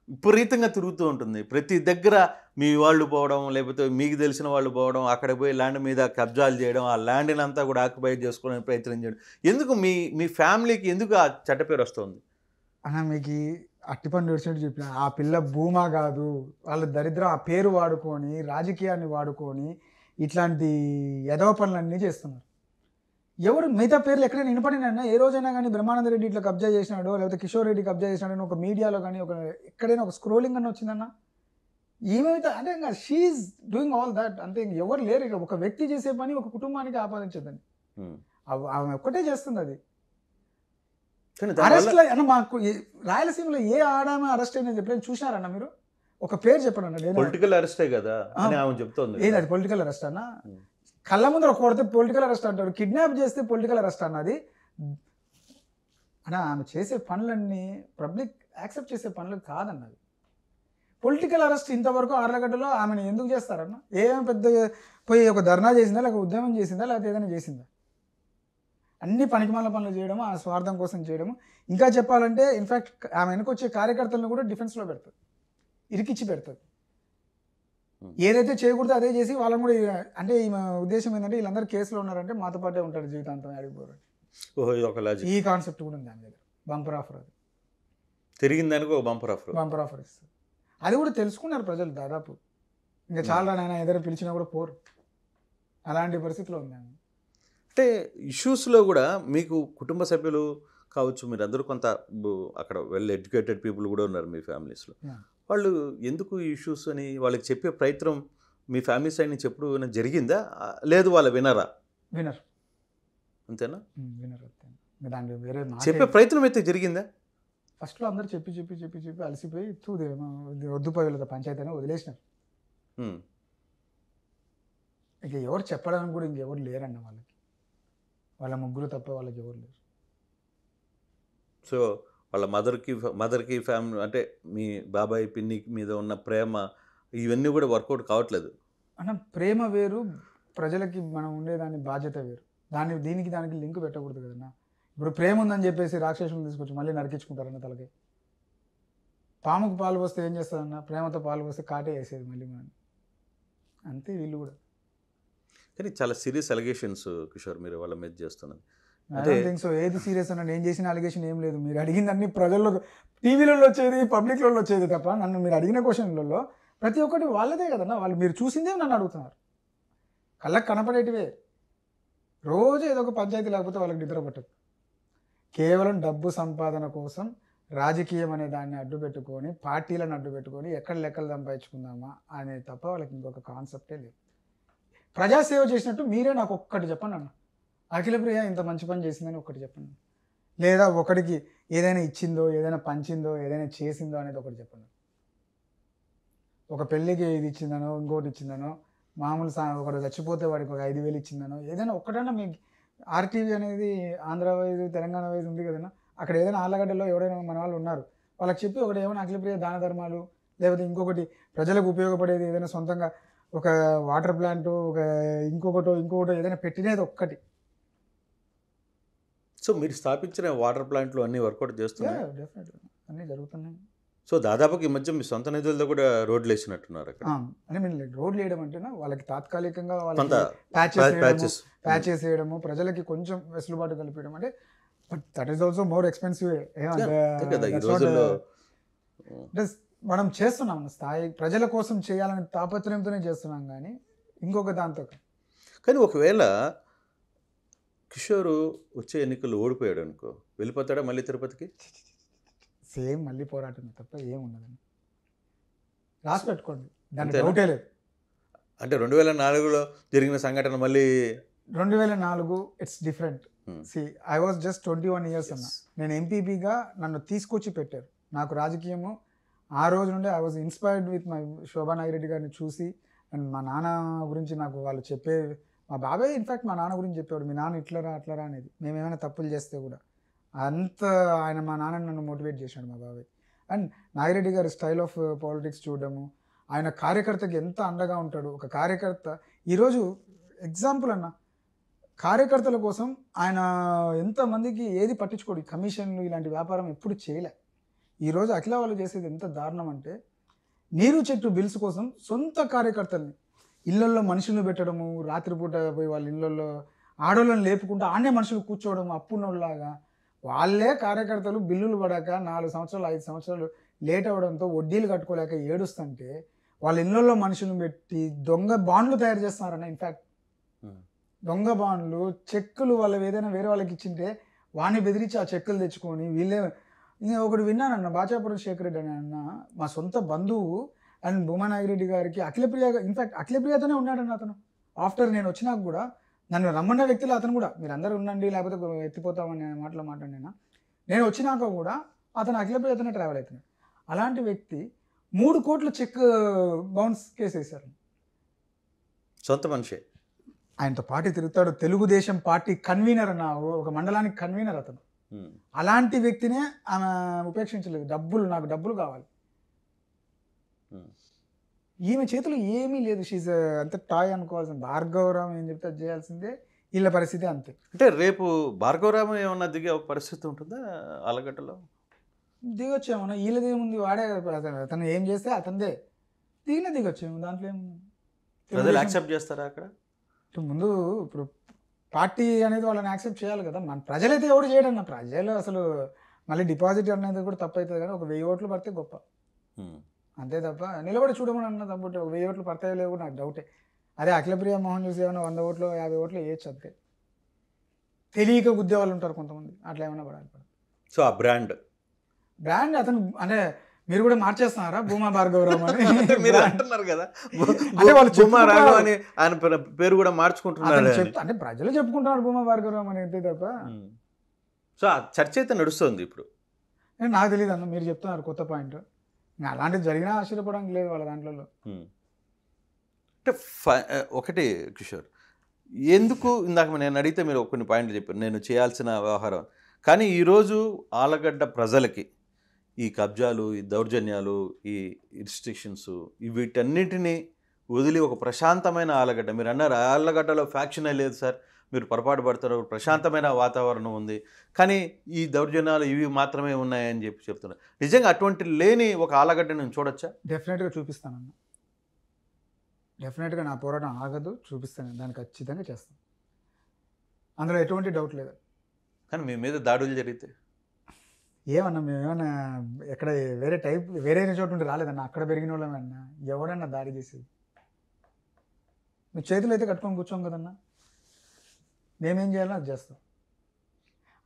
విపరీతంగా తిరుగుతూ ఉంటుంది? ప్రతి దగ్గర మీ వాళ్ళు పోవడం, లేకపోతే మీకు తెలిసిన వాళ్ళు పోవడం, అక్కడ పోయి ల్యాండ్ మీద కబ్జాలు చేయడం, ఆ ల్యాండ్ని అంతా కూడా ఆక్యుపై చేసుకోవడానికి ప్రయత్నం చేయడం, ఎందుకు మీ ఫ్యామిలీకి ఎందుకు ఆ చెడ్డ పేరు వస్తుంది అన్న? మీకు అట్టిపండు వచ్చినట్టు చెప్పిన ఆ పిల్ల భూమా కాదు, వాళ్ళ దరిద్రం ఆ పేరు వాడుకొని రాజకీయాన్ని వాడుకొని ఇట్లాంటి ఎదవ పనులన్నీ చేస్తున్నారు. ఎవరు మిగతా పేర్లు ఎక్కడైనా వినపడినా ఏ రోజైనా కానీ బ్రహ్మానంద రెడ్డి ఇట్లా కబ్జా చేసినాడో లేకపోతే కిషోర్ రెడ్డి కబ్జా చేసినాడో ఒక మీడియాలో కానీ ఎక్కడైనా ఒక స్క్రోలింగ్ అని వచ్చిందన్న? ఏమైతే అంటే ఇంకా షీఈస్ డూయింగ్ ఆల్ దట్ అంతే. ఎవరు లేరు ఇక. ఒక వ్యక్తి చేసే పని ఒక కుటుంబానికి ఆపాదించద్దని ఆమె ఒక్కటే చేస్తుంది. అది అరెస్ట్ అన్న. మాకు రాయలసీమలో ఏ ఆడామే అరెస్ట్ అయినా ఎప్పుడైనా చూసినారన్న మీరు? ఒక పేరు చెప్పండి. పొలిటికల్ అరెస్టే కదా అని ఆమె చెప్తోంది. ఏది అది పొలిటికల్ అరెస్ట్ అన్న? కళ్ళ ముందర కొడితే పొలిటికల్ అరెస్ట్ అంటాడు, కిడ్నాప్ చేస్తే పొలిటికల్ అరెస్ట్ అన్నది అన్న. ఆమె చేసే పనులన్నీ పబ్లిక్ యాక్సెప్ట్ చేసే పనులు కాదన్నది. పొలిటికల్ అరెస్ట్ ఇంతవరకు ఆర్లగడ్డలో ఆమెను ఎందుకు చేస్తారన్న? ఏమేమి పెద్ద పోయి ఒక ధర్నా చేసిందా, లేకపోతే ఉద్యమం చేసిందా, లేకపోతే ఏదైనా చేసిందా? అన్ని పనికిమాల పనులు చేయడము, ఆ స్వార్థం కోసం చేయడము. ఇంకా చెప్పాలంటే ఇన్ఫ్యాక్ట్ ఆమె వెనకొచ్చే కార్యకర్తలను కూడా డిఫెన్స్లో పెడుతుంది, ఇరికిచ్చి పెడుతుంది. ఏదైతే చేయకూడదో అదే చేసి వాళ్ళని కూడా అంటే ఈమె ఉద్దేశం ఏంటంటే వీళ్ళందరూ కేసులో ఉన్నారంటే మాతో పాటే ఉంటారు జీవితాంతం అడిగిపోరు. ఈ కాన్సెప్ట్ కూడా ఉంది ఆమె దగ్గర. బంపర్ ఆఫర్ అది తిరిగిందానికి ఒక బంపర్ ఆఫర్ ఇస్తుంది. అది కూడా తెలుసుకున్నారు ప్రజలు దాదాపు. ఇంకా చాలా నాయన ఏదైనా పిలిచినా కూడా పోరు. అలాంటి పరిస్థితిలో ఉంది ఆమె. అంటే ఇష్యూస్లో కూడా మీకు కుటుంబ సభ్యులు కావచ్చు, మీరు అందరూ కొంత అక్కడ వెల్ ఎడ్యుకేటెడ్ పీపుల్ కూడా ఉన్నారు మీ ఫ్యామిలీస్లో. వాళ్ళు ఎందుకు ఈ ఇష్యూస్ అని వాళ్ళకి చెప్పే ప్రయత్నం మీ ఫ్యామిలీ సైడ్ నుంచి ఎప్పుడు జరిగిందా? లేదు వాళ్ళు వినరా? వినరు. అంతేనా? వినరు. దాంట్లో వేరే చెప్పే ప్రయత్నం అయితే జరిగిందా? ఫస్ట్లో అందరూ చెప్పి అలసిపోయి వద్దుపోయేది పంచాయతీ అని వదిలేసినారు. ఇక ఎవరు చెప్పడానికి కూడా ఇంకెవరు లేరన్న వాళ్ళకి. వాళ్ళ ముగ్గురు తప్ప వాళ్ళకి ఎవరు లేరు. సో వాళ్ళ మదర్కి ఫ్యామిలీ అంటే మీ బాబాయ్ పిన్ని మీద ఉన్న ప్రేమ ఇవన్నీ కూడా వర్కౌట్ కావట్లేదు. అన్న ప్రేమ వేరు, ప్రజలకి మనం ఉండేదాని బాధ్యత వేరు. దానికి లింక్ పెట్టకూడదు కదన్నా. ఇప్పుడు ప్రేమ ఉందని చెప్పేసి రాక్షసులను తీసుకొచ్చి మళ్ళీ నరికించుకుంటారన్న తలకి. పాముకు పాలు పోస్తే ఏం చేస్తుందన్న, ప్రేమతో పాలు పోస్తే కాటే వేసేది మళ్ళీ మనం. అంతే వీళ్ళు కూడా. కానీ చాలా సీరియస్ అలిగేషన్స్ కిషోర్ మీరు వాళ్ళ మీద చేస్తున్నది. Think so. ఏది సీరియస్ అన్న, నేను చేసిన అలిగేషన్ ఏం లేదు. మీరు అడిగింది అన్ని ప్రజల్లో, టీవీలలో వచ్చేది, పబ్లిక్లలో వచ్చేది తప్ప నన్ను మీరు అడిగిన క్వశ్చన్లలో ప్రతి ఒక్కటి వాళ్ళదే కదన్నా. వాళ్ళు మీరు చూసిందే నన్ను అడుగుతున్నారు. కళ్ళకు కనపడేటివే. రోజు ఏదో ఒక పంచాయతీ లేకపోతే వాళ్ళకి నిద్ర పట్టదు. కేవలం డబ్బు సంపాదన కోసం రాజకీయం అనే దాన్ని అడ్డు పెట్టుకొని, పార్టీలను అడ్డు పెట్టుకొని ఎక్కడ లెక్కలు సంపాదించుకుందామా అనే తప్ప వాళ్ళకి ఇంకొక కాన్సెప్టే లేదు. ప్రజాసేవ చేసినట్టు మీరే నాకు ఒక్కటి చెప్పండి అన్న. అఖిలప్రియ ఇంత మంచి పని చేసిందని ఒక్కటి చెప్పండి. లేదా ఒకడికి ఏదైనా ఇచ్చిందో, ఏదైనా పంచిందో, ఏదైనా చేసిందో అనేది ఒకటి చెప్పండి. ఒక పెళ్ళికి ఇది ఇచ్చిందనో, ఇంకోటి ఇచ్చిందనో, మామూలు ఒకడు చచ్చిపోతే వాడికి ఒక 5,000 ఇచ్చిందనో, ఏదైనా ఒక్కటన్నా మీకు ఆర్టీవీ అనేది ఆంధ్ర వైజ్ తెలంగాణ వైజ్ ఉంది కదన్నా. అక్కడ ఏదైనా ఆళ్ళగడ్డలో ఎవరైనా మన వాళ్ళు ఉన్నారు, వాళ్ళకి చెప్పి ఒకటి ఏమైనా అఖిలప్రియ దాన ధర్మాలు, లేకపోతే ఇంకొకటి ప్రజలకు ఉపయోగపడేది ఏదైనా సొంతంగా ఒక వాటర్ ప్లాంట్, ఒక ఇంకొకటో ఏదైనా పెట్టినది ఒక్కటి. సో మీరు స్థాపించిన వాటర్ ప్లాంట్లు అన్నీ వర్కౌట్ చేస్తున్నాయి. డెఫినెట్గా అన్నీ జరుగుతున్నాయి. సో దాదాపుకి ఈ మధ్య మీ సొంత నిధులతో కూడా రోడ్లు వేసినట్టున్నారు అక్కడ. అంటే మీరు రోడ్లు వేయడం అంటేనా వాళ్ళకి తాత్కాలికంగా కొంత ప్యాచెస్ వేయడము, ప్రజలకి కొంచెం వెసులుబాటు కల్పించడం. అంటే but that is also more expensive. మనం చేస్తున్నాం స్థాయి ప్రజల కోసం చేయాలనే తాపత్రయంతోనే చేస్తున్నాం, కానీ ఇంకొక దాంతో. కానీ ఒకవేళ కిషోర్ వచ్చే ఎన్నికలు ఓడిపోయాడు అనుకో, వెళ్ళిపోతాడా మళ్ళీ తిరుపతికి? సేమ్ మళ్ళీ పోరాటమే తప్ప ఏమున్నదని రాసి పెట్టుకోండి, దానికి డౌటే లేదు. అంటే 2004లో జరిగిన సంఘటన మళ్ళీ 2004 it's different. See I was just 21 years అన్న. నేను ఎంపీపీగా నన్ను తీసుకొచ్చి పెట్టారు. నాకు రాజకీయము ఆ రోజు నుండి I was inspired with my Shobha Nagireddy గారిని చూసి. అండ్ మా నాన్న గురించి నాకు వాళ్ళు చెప్పే, మా బాబాయ్ ఇన్ఫ్యాక్ట్ మా నాన్న గురించి చెప్పేవాడు, మీ నాన్న ఇట్లరా అట్లరా అనేది. మేమేమైనా తప్పులు చేస్తే కూడా అంత మా నాన్న నన్ను మోటివేట్ చేశాడు మా బాబాయ్. అండ్ నాగిరెడ్డి గారి స్టైల్ ఆఫ్ పాలిటిక్స్ చూడడము, ఆయన కార్యకర్తకి ఎంత అండగా ఉంటాడు. ఒక కార్యకర్త ఈరోజు ఎగ్జాంపుల్ అన్న, కార్యకర్తల కోసం ఆయన ఎంతమందికి ఏది పట్టించుకోడు. కమిషన్లు ఇలాంటి వ్యాపారం ఎప్పుడు చేయలే. ఈరోజు అఖిల వాళ్ళు చేసేది ఎంత దారుణం అంటే, నీరు చెట్టు బిల్స్ కోసం సొంత కార్యకర్తల్ని ఇళ్లల్లో మనుషులను పెట్టడము, రాత్రిపూట పోయి వాళ్ళ ఇళ్లలో ఆడోళ్ళని లేపుకుంటూ ఆడే మనుషులు కూర్చోవడం అప్పున్నోళ్ళలాగా. వాళ్ళే కార్యకర్తలు బిల్లులు పడాక 4 సంవత్సరాలు 5 సంవత్సరాలు లేట్ అవ్వడంతో వడ్డీలు కట్టుకోలేక ఏడుస్తుంటే వాళ్ళ ఇళ్లలో మనుషులను పెట్టి దొంగ బాండ్లు తయారు చేస్తున్నారన్న. ఇన్ఫ్యాక్ట్ దొంగ బాండ్లు, చెక్కులు వాళ్ళు ఏదైనా వేరే వాళ్ళకి ఇచ్చింటే వాడిని బెదిరించి ఆ చెక్కులు తెచ్చుకొని వీళ్ళే. ఇంకా ఒకటి విన్నానన్న, బాచాపురం శేఖర్ రెడ్డి అని అన్న, మా సొంత బంధువు. అండ్ భూమా నాగిరెడ్డి గారికి అఖిలప్రియ, ఇన్ఫ్యాక్ట్ అఖిలప్రియతోనే ఉన్నాడన్న అతను. ఆఫ్టర్ నేను వచ్చినాక కూడా నన్ను రమ్మన్న వ్యక్తులు అతను కూడా, మీరు అందరూ ఉండండి లేకపోతే ఎత్తిపోతామని మాటలు మాట్లాడినా, నేను వచ్చినాక కూడా అతను అఖిలప్రియతోనే ట్రావెల్ అవుతున్నాడు. అలాంటి వ్యక్తి 3 కోట్ల చెక్ బౌన్స్ కేసు వేశారు. సొంత మనిషి ఆయనతో పార్టీ తిరుగుతాడు. తెలుగుదేశం పార్టీ కన్వీనర్ అన్న, ఒక మండలానికి కన్వీనర్ అతను. అలాంటి వ్యక్తినే ఆమె ఉపేక్షించలేదు. నాకు డబ్బులు కావాలి. ఈమె చేతులు ఏమీ లేదు. షీజ్ అంత టాయ్ అనుకోవాల్సిన. భార్గవరావు ఏం చెప్తే చేయాల్సిందే. వీళ్ళ పరిస్థితి అంతే. అంటే రేపు భార్గవరావు ఏమన్నా దిగే పరిస్థితి ఉంటుందా ఆలగడ్డలో? దిగొచ్చేమన్నా, వీళ్ళదేముంది, వాడే అతను ఏం చేస్తే అతనిదే దిగొచ్చేమో. దాంట్లో ఏముంది? ప్రజలు యాక్సెప్ట్ చేస్తారా అక్కడ? ముందు ఇప్పుడు పార్టీ అనేది వాళ్ళని యాక్సెప్ట్ చేయాలి కదా. మన ప్రజలైతే ఎవరు చేయడన్నా. ప్రజలు అసలు మళ్ళీ డిపాజిట్ అనేది కూడా తప్పు అవుతుంది. కానీ ఒక 1000 ఓట్లు పడితే గొప్ప, అంతే తప్ప నిలబడి చూడమని అన్న తప్పుంటే ఒక 1000 ఓట్లు పడతాయో లేవు నాకు డౌటే. అదే అఖిలప్రియ మోహన్ చూసి ఏమైనా 100 ఓట్లు 50 ఓట్లు వేయచ్చు అంతే. తెలియక గుద్దే వాళ్ళు ఉంటారు కొంతమంది, అట్లా ఏమైనా పడాలి. సో ఆ బ్రాండ్ అతను అంటే మీరు కూడా మార్చేస్తున్నారా భూమా భార్గవరావు అని మీరు అంటున్నారు కదా, అంటే వాళ్ళు భూమా రాఘవ అని ఆయన పేరు కూడా మార్చుకుంటున్నారు. అంటే ప్రజలు చెప్పుకుంటున్నారు భూమా భార్గవరావు అని, అంతే తప్ప. సో ఆ చర్చ అయితే నడుస్తుంది ఇప్పుడు. నాకు తెలియదు అన్న, మీరు చెప్తున్నారు కొత్త పాయింట్. అలాంటివి జరిగినా ఆశ్చర్యపోవడానికి లేదు వాళ్ళ దాంట్లో. అంటే ఒకటి కిషోర్, ఎందుకు ఇందాక నేను అడిగితే మీరు కొన్ని పాయింట్లు చెప్పారు నేను చేయాల్సిన వ్యవహారం. కానీ ఈరోజు ఆలగడ్డ ప్రజలకి ఈ కబ్జాలు, ఈ దౌర్జన్యాలు, ఈ రిస్ట్రిక్షన్స్ వీటన్నిటిని వదిలి ఒక ప్రశాంతమైన ఆలగడ్డ, మీరు అన్నారు ఆలగడ్డలో ఫ్యాక్షనే లేదు సార్, మీరు పొరపాటు పడతారు, ప్రశాంతమైన వాతావరణం ఉంది, కానీ ఈ దౌర్జన్యాలు ఇవి మాత్రమే ఉన్నాయని చెప్తున్నారు. నిజంగా అటువంటి లేని ఒక ఆలగడ్డ నేను చూడొచ్చా? డెఫినెట్గా చూపిస్తానన్న, డెఫినెట్గా నా పోరాటం ఆగదు, చూపిస్తాను, దాన్ని ఖచ్చితంగా చేస్తాను, అందులో ఎటువంటి డౌట్ లేదు. కానీ మీ మీద దాడులు జరిగితే ఏమన్నా మేమేమన్నా ఎక్కడ వేరే చోటు నుండి రాలేదన్న, అక్కడ పెరిగిన వాళ్ళమన్నా, ఎవడన్నా దాడి చేసేది? మీ చేతులు అయితే కట్టుకొని కూర్చోం కదన్నా, మేమేం చేయాలో అది చేస్తాం,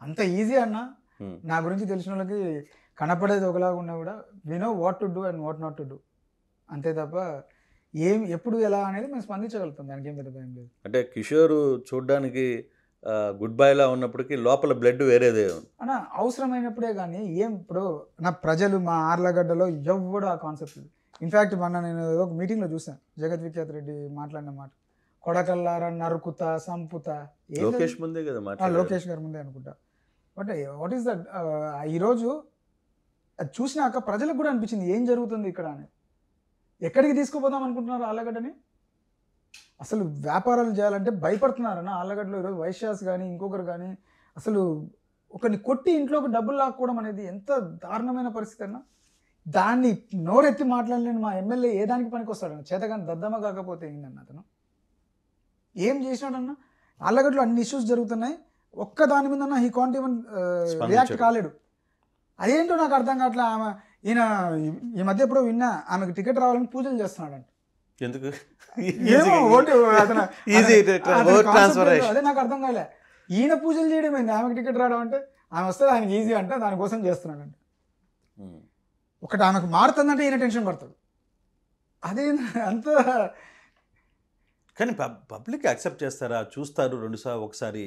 అంత ఈజీ అన్న. నా గురించి తెలిసిన వాళ్ళకి కనపడేది ఒకలాగా ఉన్నా కూడా we know what to do and what not to do, అంతే తప్ప ఎప్పుడు ఎలా అనేది మేము స్పందించగలుగుతాం, దానికి ఏం పెద్ద భయం లేదు. అంటే కిషోర్ చూడడానికి గుడ్ బైలా ఉన్నప్పటికీ లోపల బ్లడ్ వేరేదే అన్న, అవసరమైనప్పుడే కానీ ఇప్పుడు నా ప్రజలు మా ఆర్లగడ్డలో ఎవ్వడు ఆ కాన్సెప్ట్ లేదు. ఇన్ఫ్యాక్ట్ మొన్న నేను ఏదో ఒక మీటింగ్లో చూసాను జగత్ విఖ్యాత్ రెడ్డి మాట్లాడిన మాట, కొడకల్లారా నరుకుతా సంపుతా, లోకేష్ ముందే కదా లోకేష్ గారి ముందే అనుకుంటా. బట్ వాట్ ఈస్ దట్, ఈరోజు అది చూసినాక ప్రజలకు కూడా అనిపించింది ఏం జరుగుతుంది ఇక్కడ అని. ఎక్కడికి తీసుకుపోదాం అనుకుంటున్నారు ఆళ్ళగడ్డని? అసలు వ్యాపారాలు చేయాలంటే భయపడుతున్నారన్న ఆళ్ళగడ్డలో. ఈరోజు వైశ్యాస్ కానీ ఇంకొకరు కానీ అసలు ఒకరిని కొట్టి ఇంట్లోకి డబ్బులు లాక్కోవడం అనేది ఎంత దారుణమైన పరిస్థితి అన్న. దాన్ని నోరెత్తి మాట్లాడలేని మా ఎమ్మెల్యే ఏ దానికి పనికి వస్తాడన్న? చేతగాని దద్దమ్మ కాకపోతే ఏంటన్న అతను ఏం చేసినాడన్న? ఆళ్ళగడ్డలో అన్ని ఇష్యూస్ జరుగుతున్నాయి, ఒక్క దాని మీద హీ కాంట్ ఈవెన్ రియాక్ట్ కాలేడు. అదేంటో నాకు అర్థం కావట్లే. ఈయన ఈ మధ్య ఎప్పుడో విన్నా ఆమెకు టికెట్ రావాలని పూజలు చేస్తున్నాడంట. ఎందుకు? అదే నాకు అర్థం కాలే. ఈయన పూజలు చేయడం ఏంది, ఆమెకు టికెట్ రావడం అంటే? ఆమె వస్తే ఆయనకి ఈజీ అంటే దానికోసం చేస్తున్నాడంట. ఒకటి ఆమెకు మారుతుందంటే ఈయన టెన్షన్ పడతాడు. అదే అంత. కానీ పబ్లిక్ యాక్సెప్ట్ చేస్తారా? చూస్తారు ఒకసారి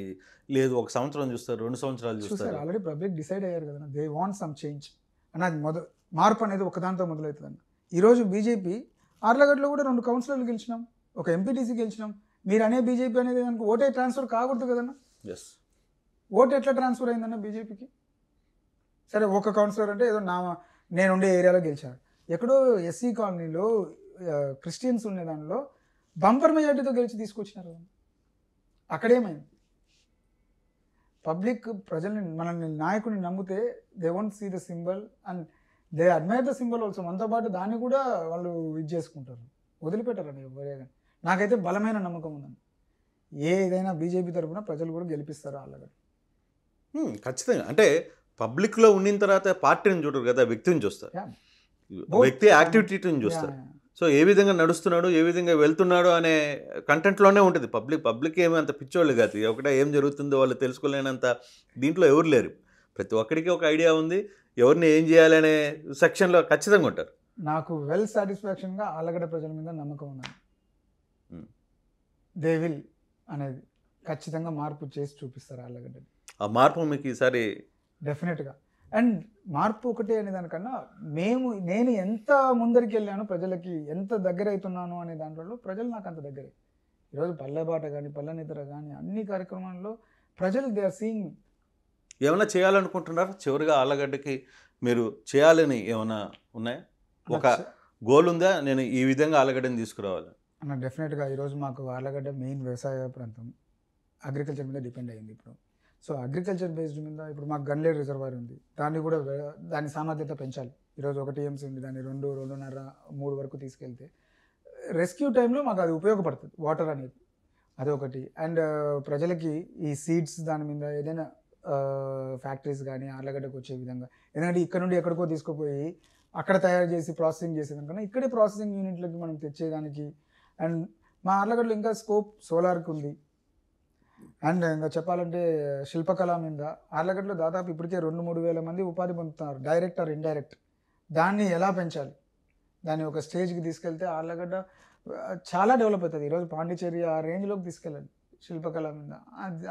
లేదు, ఒక సంవత్సరం చూస్తారు, 2 సంవత్సరాలు చూస్తారు. ఆల్రెడీ పబ్లిక్ డిసైడ్ అయ్యారు కదా, దే వాంట్ సమ్ చేంజ్ అన్నది. మార్పు అనేది ఒకదాంతో మొదలవుతుందండి. ఈరోజు బీజేపీ ఆర్లగడ్డలో కూడా 2 కౌన్సిలర్లు గెలిచినాం, ఒక ఎంపీటీసీ గెలిచినాం. మీరు అనే బీజేపీ అనేది దానికి ఓటే ట్రాన్స్ఫర్ కాకూడదు కదన్నా. ఓటు ఎట్లా ట్రాన్స్ఫర్ అయిందన్న బీజేపీకి? సరే, ఒక కౌన్సిలర్ అంటే ఏదో నేనుండే ఏరియాలో గెలిచాను, ఎక్కడో ఎస్సీ కాలనీలో క్రిస్టియన్స్ ఉండే దానిలో బంపర్ మెజార్టీతో గెలిచి తీసుకొచ్చినారు. అక్కడేమైంది? పబ్లిక్ ప్రజల్ని, మనల్ని, నాయకుడిని నమ్మితే they won't see the symbol and they admire the symbol also. మనతో పాటు దాన్ని కూడా వాళ్ళు ఇది చేసుకుంటారు, వదిలిపెట్టారండి ఎవరే. కానీ నాకైతే బలమైన నమ్మకం ఉందండి, ఏదైనా బీజేపీ తరఫున ప్రజలు కూడా గెలిపిస్తారు ఆళ్ళగడ్డ. ఖచ్చితంగా. అంటే పబ్లిక్లో ఉండిన తర్వాత పార్టీని చూడరు కదా, వ్యక్తిని చూస్తారు, వ్యక్తి యాక్టివిటీని చూస్తారు. సో ఏ విధంగా నడుస్తున్నాడు, ఏ విధంగా వెళ్తున్నాడు అనే కంటెంట్లోనే ఉంటుంది. పబ్లిక్ ఏమీ అంత పిచ్చోళ్ళు కాదు, ఒకటే ఏం జరుగుతుందో వాళ్ళు తెలుసుకోలేనంత దీంట్లో ఎవరు లేరు. ప్రతి ఒక్కరికి ఒక ఐడియా ఉంది, ఎవరిని ఏం చేయాలనే సెక్షన్లో ఖచ్చితంగా ఉంటారు. నాకు వెల్ సాటిస్ఫాక్షన్గా ఆళ్ళగడ్డ ప్రజల మీద నమ్మకం ఉన్నది. దే విల్ అనేది ఖచ్చితంగా మార్పు చేసి చూపిస్తారు ఆళ్ళగడ్డ. ఆ మార్పు మీకు ఈసారి డెఫినెట్గా. అండ్ మార్పు ఒకటే అనే దానికన్నా నేను ఎంత ముందరికి వెళ్ళాను, ప్రజలకి ఎంత దగ్గర అవుతున్నాను అనే దాంట్లో ప్రజలు నాకు అంత దగ్గరే. ఈరోజు పల్లెబాట కానీ పల్లెనిద్ర కానీ అన్ని కార్యక్రమాల్లో ప్రజలు దే ఆర్ సీయింగ్ మీ. ఏమైనా చేయాలనుకుంటున్నారా చివరిగా ఆళ్ళగడ్డకి? మీరు చేయాలని ఏమైనా ఉన్నాయా? ఒక గోల్ ఉందా, నేను ఈ విధంగా ఆళ్ళగడ్డని తీసుకురావాలి అన్న? డెఫినెట్గా. ఈరోజు మాకు ఆళ్ళగడ్డ మెయిన్ వ్యవసాయ ప్రాంతం, అగ్రికల్చర్ మీద డిపెండ్ అయ్యింది ఇప్పుడు. సో అగ్రికల్చర్ బేస్డ్ మీద ఇప్పుడు మాకు గన్లేరు రిజర్వాయర్ ఉంది, దాన్ని కూడా దాని సామర్థ్యత పెంచాలి. ఈరోజు 1 TMC ఉంది, దాన్ని 2, 2.5, 3 వరకు తీసుకెళ్తే రెస్క్యూ టైంలో మాకు అది ఉపయోగపడుతుంది, వాటర్ అనేది. అదొకటి. అండ్ ప్రజలకి ఈ సీడ్స్ దాని మీద ఏదైనా ఫ్యాక్టరీస్ కానీ ఆళ్ళగడ్డకు వచ్చే విధంగా, ఎందుకంటే ఇక్కడ నుండి ఎక్కడికో తీసుకుపోయి అక్కడ తయారు చేసి ప్రాసెసింగ్ చేసేదానికన్నా ఇక్కడే ప్రాసెసింగ్ యూనిట్లకి మనం తెచ్చేదానికి. అండ్ మా ఆళ్ళగడ్డలో ఇంకా స్కోప్ సోలార్కి ఉంది. అండ్ ఇంకా చెప్పాలంటే శిల్పకళ మీద ఆళ్ళగడ్డలో దాదాపు ఇప్పటికే 2-3 వేల మంది ఉపాధి పొందుతున్నారు, డైరెక్ట్ ఆర్ ఇండైరెక్ట్. దాన్ని ఎలా పెంచాలి, దాన్ని ఒక స్టేజ్కి తీసుకెళ్తే ఆళ్ళగడ్డ చాలా డెవలప్ అవుతుంది. ఈరోజు పాండిచేరి ఆ రేంజ్లోకి తీసుకెళ్ళాలి శిల్పకళ మీద.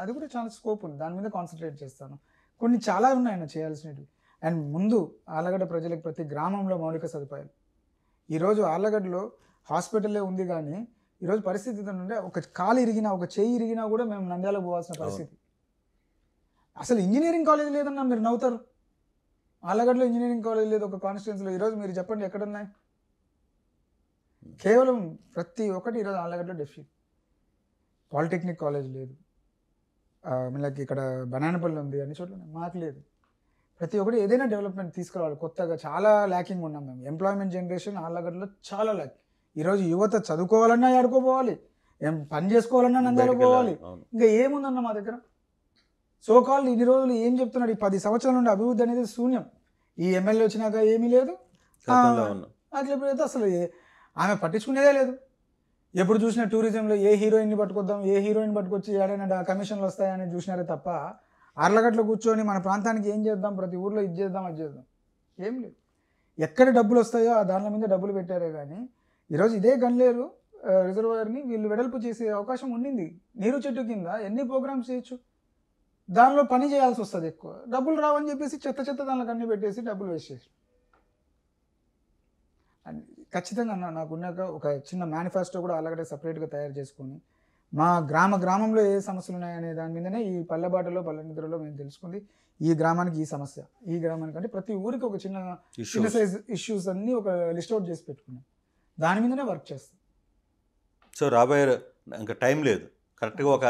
అది కూడా చాలా స్కోప్ ఉంది, దాని మీద కాన్సన్ట్రేట్ చేస్తాను. కొన్ని చాలా ఉన్నాయన్న చేయాల్సినవి. అండ్ ముందు ఆళ్ళగడ్డ ప్రజలకు ప్రతి గ్రామంలో మౌలిక సదుపాయాలు. ఈరోజు ఆళ్ళగడ్డలో హాస్పిటల్లే ఉంది కానీ ఈరోజు పరిస్థితి ఏంటంటే ఒక కాలు ఇరిగినా ఒక చెయ్యి ఇరిగినా కూడా మేము నంద్యాలకు పోవాల్సిన పరిస్థితి. అసలు ఇంజనీరింగ్ కాలేజ్ లేదన్నా మీరు నవ్వుతారు. ఆళ్ళగడ్డలో ఇంజనీరింగ్ కాలేజ్ లేదు ఒక కాన్స్టిట్యున్సీలో. ఈరోజు మీరు చెప్పండి ఎక్కడున్నాయి? కేవలం ప్రతి ఒక్కటి ఈరోజు ఆళ్ళగడ్డలో డెఫిసిట్. పాలిటెక్నిక్ కాలేజ్ లేదు, మనకి ఇక్కడ బనానపల్లి ఉంది, అన్ని చోట్ల మాకు లేదు. ప్రతి ఒక్కటి ఏదైనా డెవలప్మెంట్ తీసుకురావాలి కొత్తగా. చాలా ల్యాకింగ్ ఉన్నాం మేము. ఎంప్లాయ్మెంట్ జనరేషన్ ఆళ్ళగడ్డలో చాలా ల్యాకింగ్. ఈరోజు యువత చదువుకోవాలన్నా ఆడుకోపోవాలి, ఏం పని చేసుకోవాలన్నా నంద్యాల పోవాలి. ఇంకా ఏముందన్న మా దగ్గర? సోకాల్ ఇన్ని రోజులు ఏం చెప్తున్నాడు? ఈ 10 సంవత్సరాల నుండి అభివృద్ధి అనేది శూన్యం. ఈ ఎమ్మెల్యే వచ్చినాక ఏమీ లేదు. అట్లా అసలు ఆమె పట్టించుకునేదే లేదు. ఎప్పుడు చూసినా టూరిజంలో ఏ హీరోయిన్ని పట్టుకొద్దాం, ఏ హీరోయిన్ పట్టుకొచ్చి ఏడైనా కమిషన్లు వస్తాయని చూసినారే తప్ప ఆర్లగట్లో కూర్చొని మన ప్రాంతానికి ఏం చేద్దాం, ప్రతి ఊర్లో ఇది చేద్దాం అది చేద్దాం ఏం లేదు. ఎక్కడ డబ్బులు వస్తాయో ఆ దానిల మీద డబ్బులు పెట్టారే కానీ ఈరోజు ఇదే గన్లేరు రిజర్వాయర్ని వీళ్ళు వెడల్పు చేసే అవకాశం ఉండింది. నీరు చెట్టు కింద ఎన్ని ప్రోగ్రామ్స్ చేయొచ్చు. దానిలో పని చేయాల్సి వస్తుంది ఎక్కువ. డబ్బులు రావని చెప్పేసి చెత్త దానిలో అన్నీ పెట్టేసి డబ్బులు వేస్ట్ చేసి. ఖచ్చితంగా నాకున్నాక ఒక చిన్న మేనిఫెస్టో కూడా అలాగే సపరేట్గా తయారు చేసుకొని మా గ్రామంలో ఏ సమస్యలు ఉన్నాయనే దాని మీదనే ఈ పల్లెబాటలో పల్లెనిద్రలో మేము తెలుసుకుంది. ఈ గ్రామానికి ఈ సమస్య, ఈ గ్రామానికి అంటే ప్రతి ఊరికి ఒక చిన్న సైజ్ ఇష్యూస్ అన్నీ ఒక లిస్ట్ అవుట్ చేసి పెట్టుకున్నాం. దాని మీదనే వర్క్ చేస్తాం. సో రాబోయే ఇంకా టైం లేదు, కరెక్ట్గా ఒక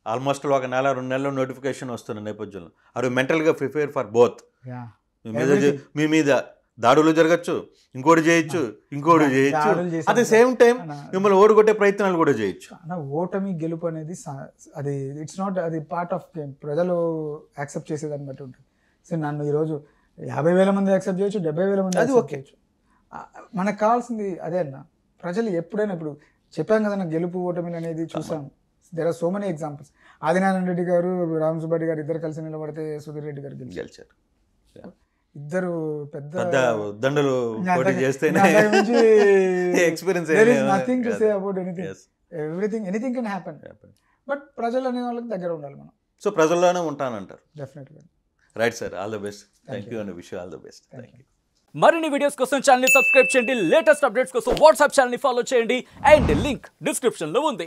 ఆల్మోస్ట్ ఒక 4-2 నెలల్లో నోటిఫికేషన్ వస్తున్న నేపథ్యంలో అవి మెంటల్గా ప్రిపేర్ ఫర్ బోత్. మీ మీద దాడులు జరగచ్చు, ఇంకోటి చేయొచ్చు, అట్ ద సేమ్ టైం మిమ్మల్ని ఓడగొట్టే ప్రయత్నాలు కూడా చేయొచ్చు. ఓటమి గెలుపు అనేది అది ఇట్స్ నాట్, అది పార్ట్ ఆఫ్ గేమ్. ప్రజలు యాక్సెప్ట్ చేసేదాన్ని బట్టి ఉంటుంది. సో నన్ను ఈరోజు 50,000 మంది యాక్సెప్ట్ చేయొచ్చు, 70,000 మంది అది ఓకే. మనకు కావాల్సింది అదే అన్న. ప్రజలు ఎప్పుడైనా ఇప్పుడు చెప్పాం కదా, గెలుపు ఓటమిలు అనేది చూసాం. There are so many examples. Adinarayana Reddy గారు, రామ్ సుబ్బారెడ్డి గారు ఇద్దరు కలిసి నిలబడితే సుధీర్ రెడ్డి గారు గెలిచారు. ఇద్దరు పెద్ద దండలు పోటీ చేస్తేనే experience. There is nothing to say about anything. Anything can happen. But ప్రజలు అనే వాళ్ళకి దగ్గర ఉండాలి మనం. సో ప్రజల్లోనే ఉంటానంటారు. డెఫినెట్గా. Right sir, all the best. Thank you and wish you all the best. Thank you. మరిన్ని వీడియోస్ కోసం ఛానల్ ని సబ్స్క్రైబ్ చేయండి. లేటెస్ట్ అప్డేట్స్ కోసం వాట్సాప్ ఛానల్ ని ఫాలో చేయండి. అండ్ లింక్ డిస్క్రిప్షన్ లో ఉంది.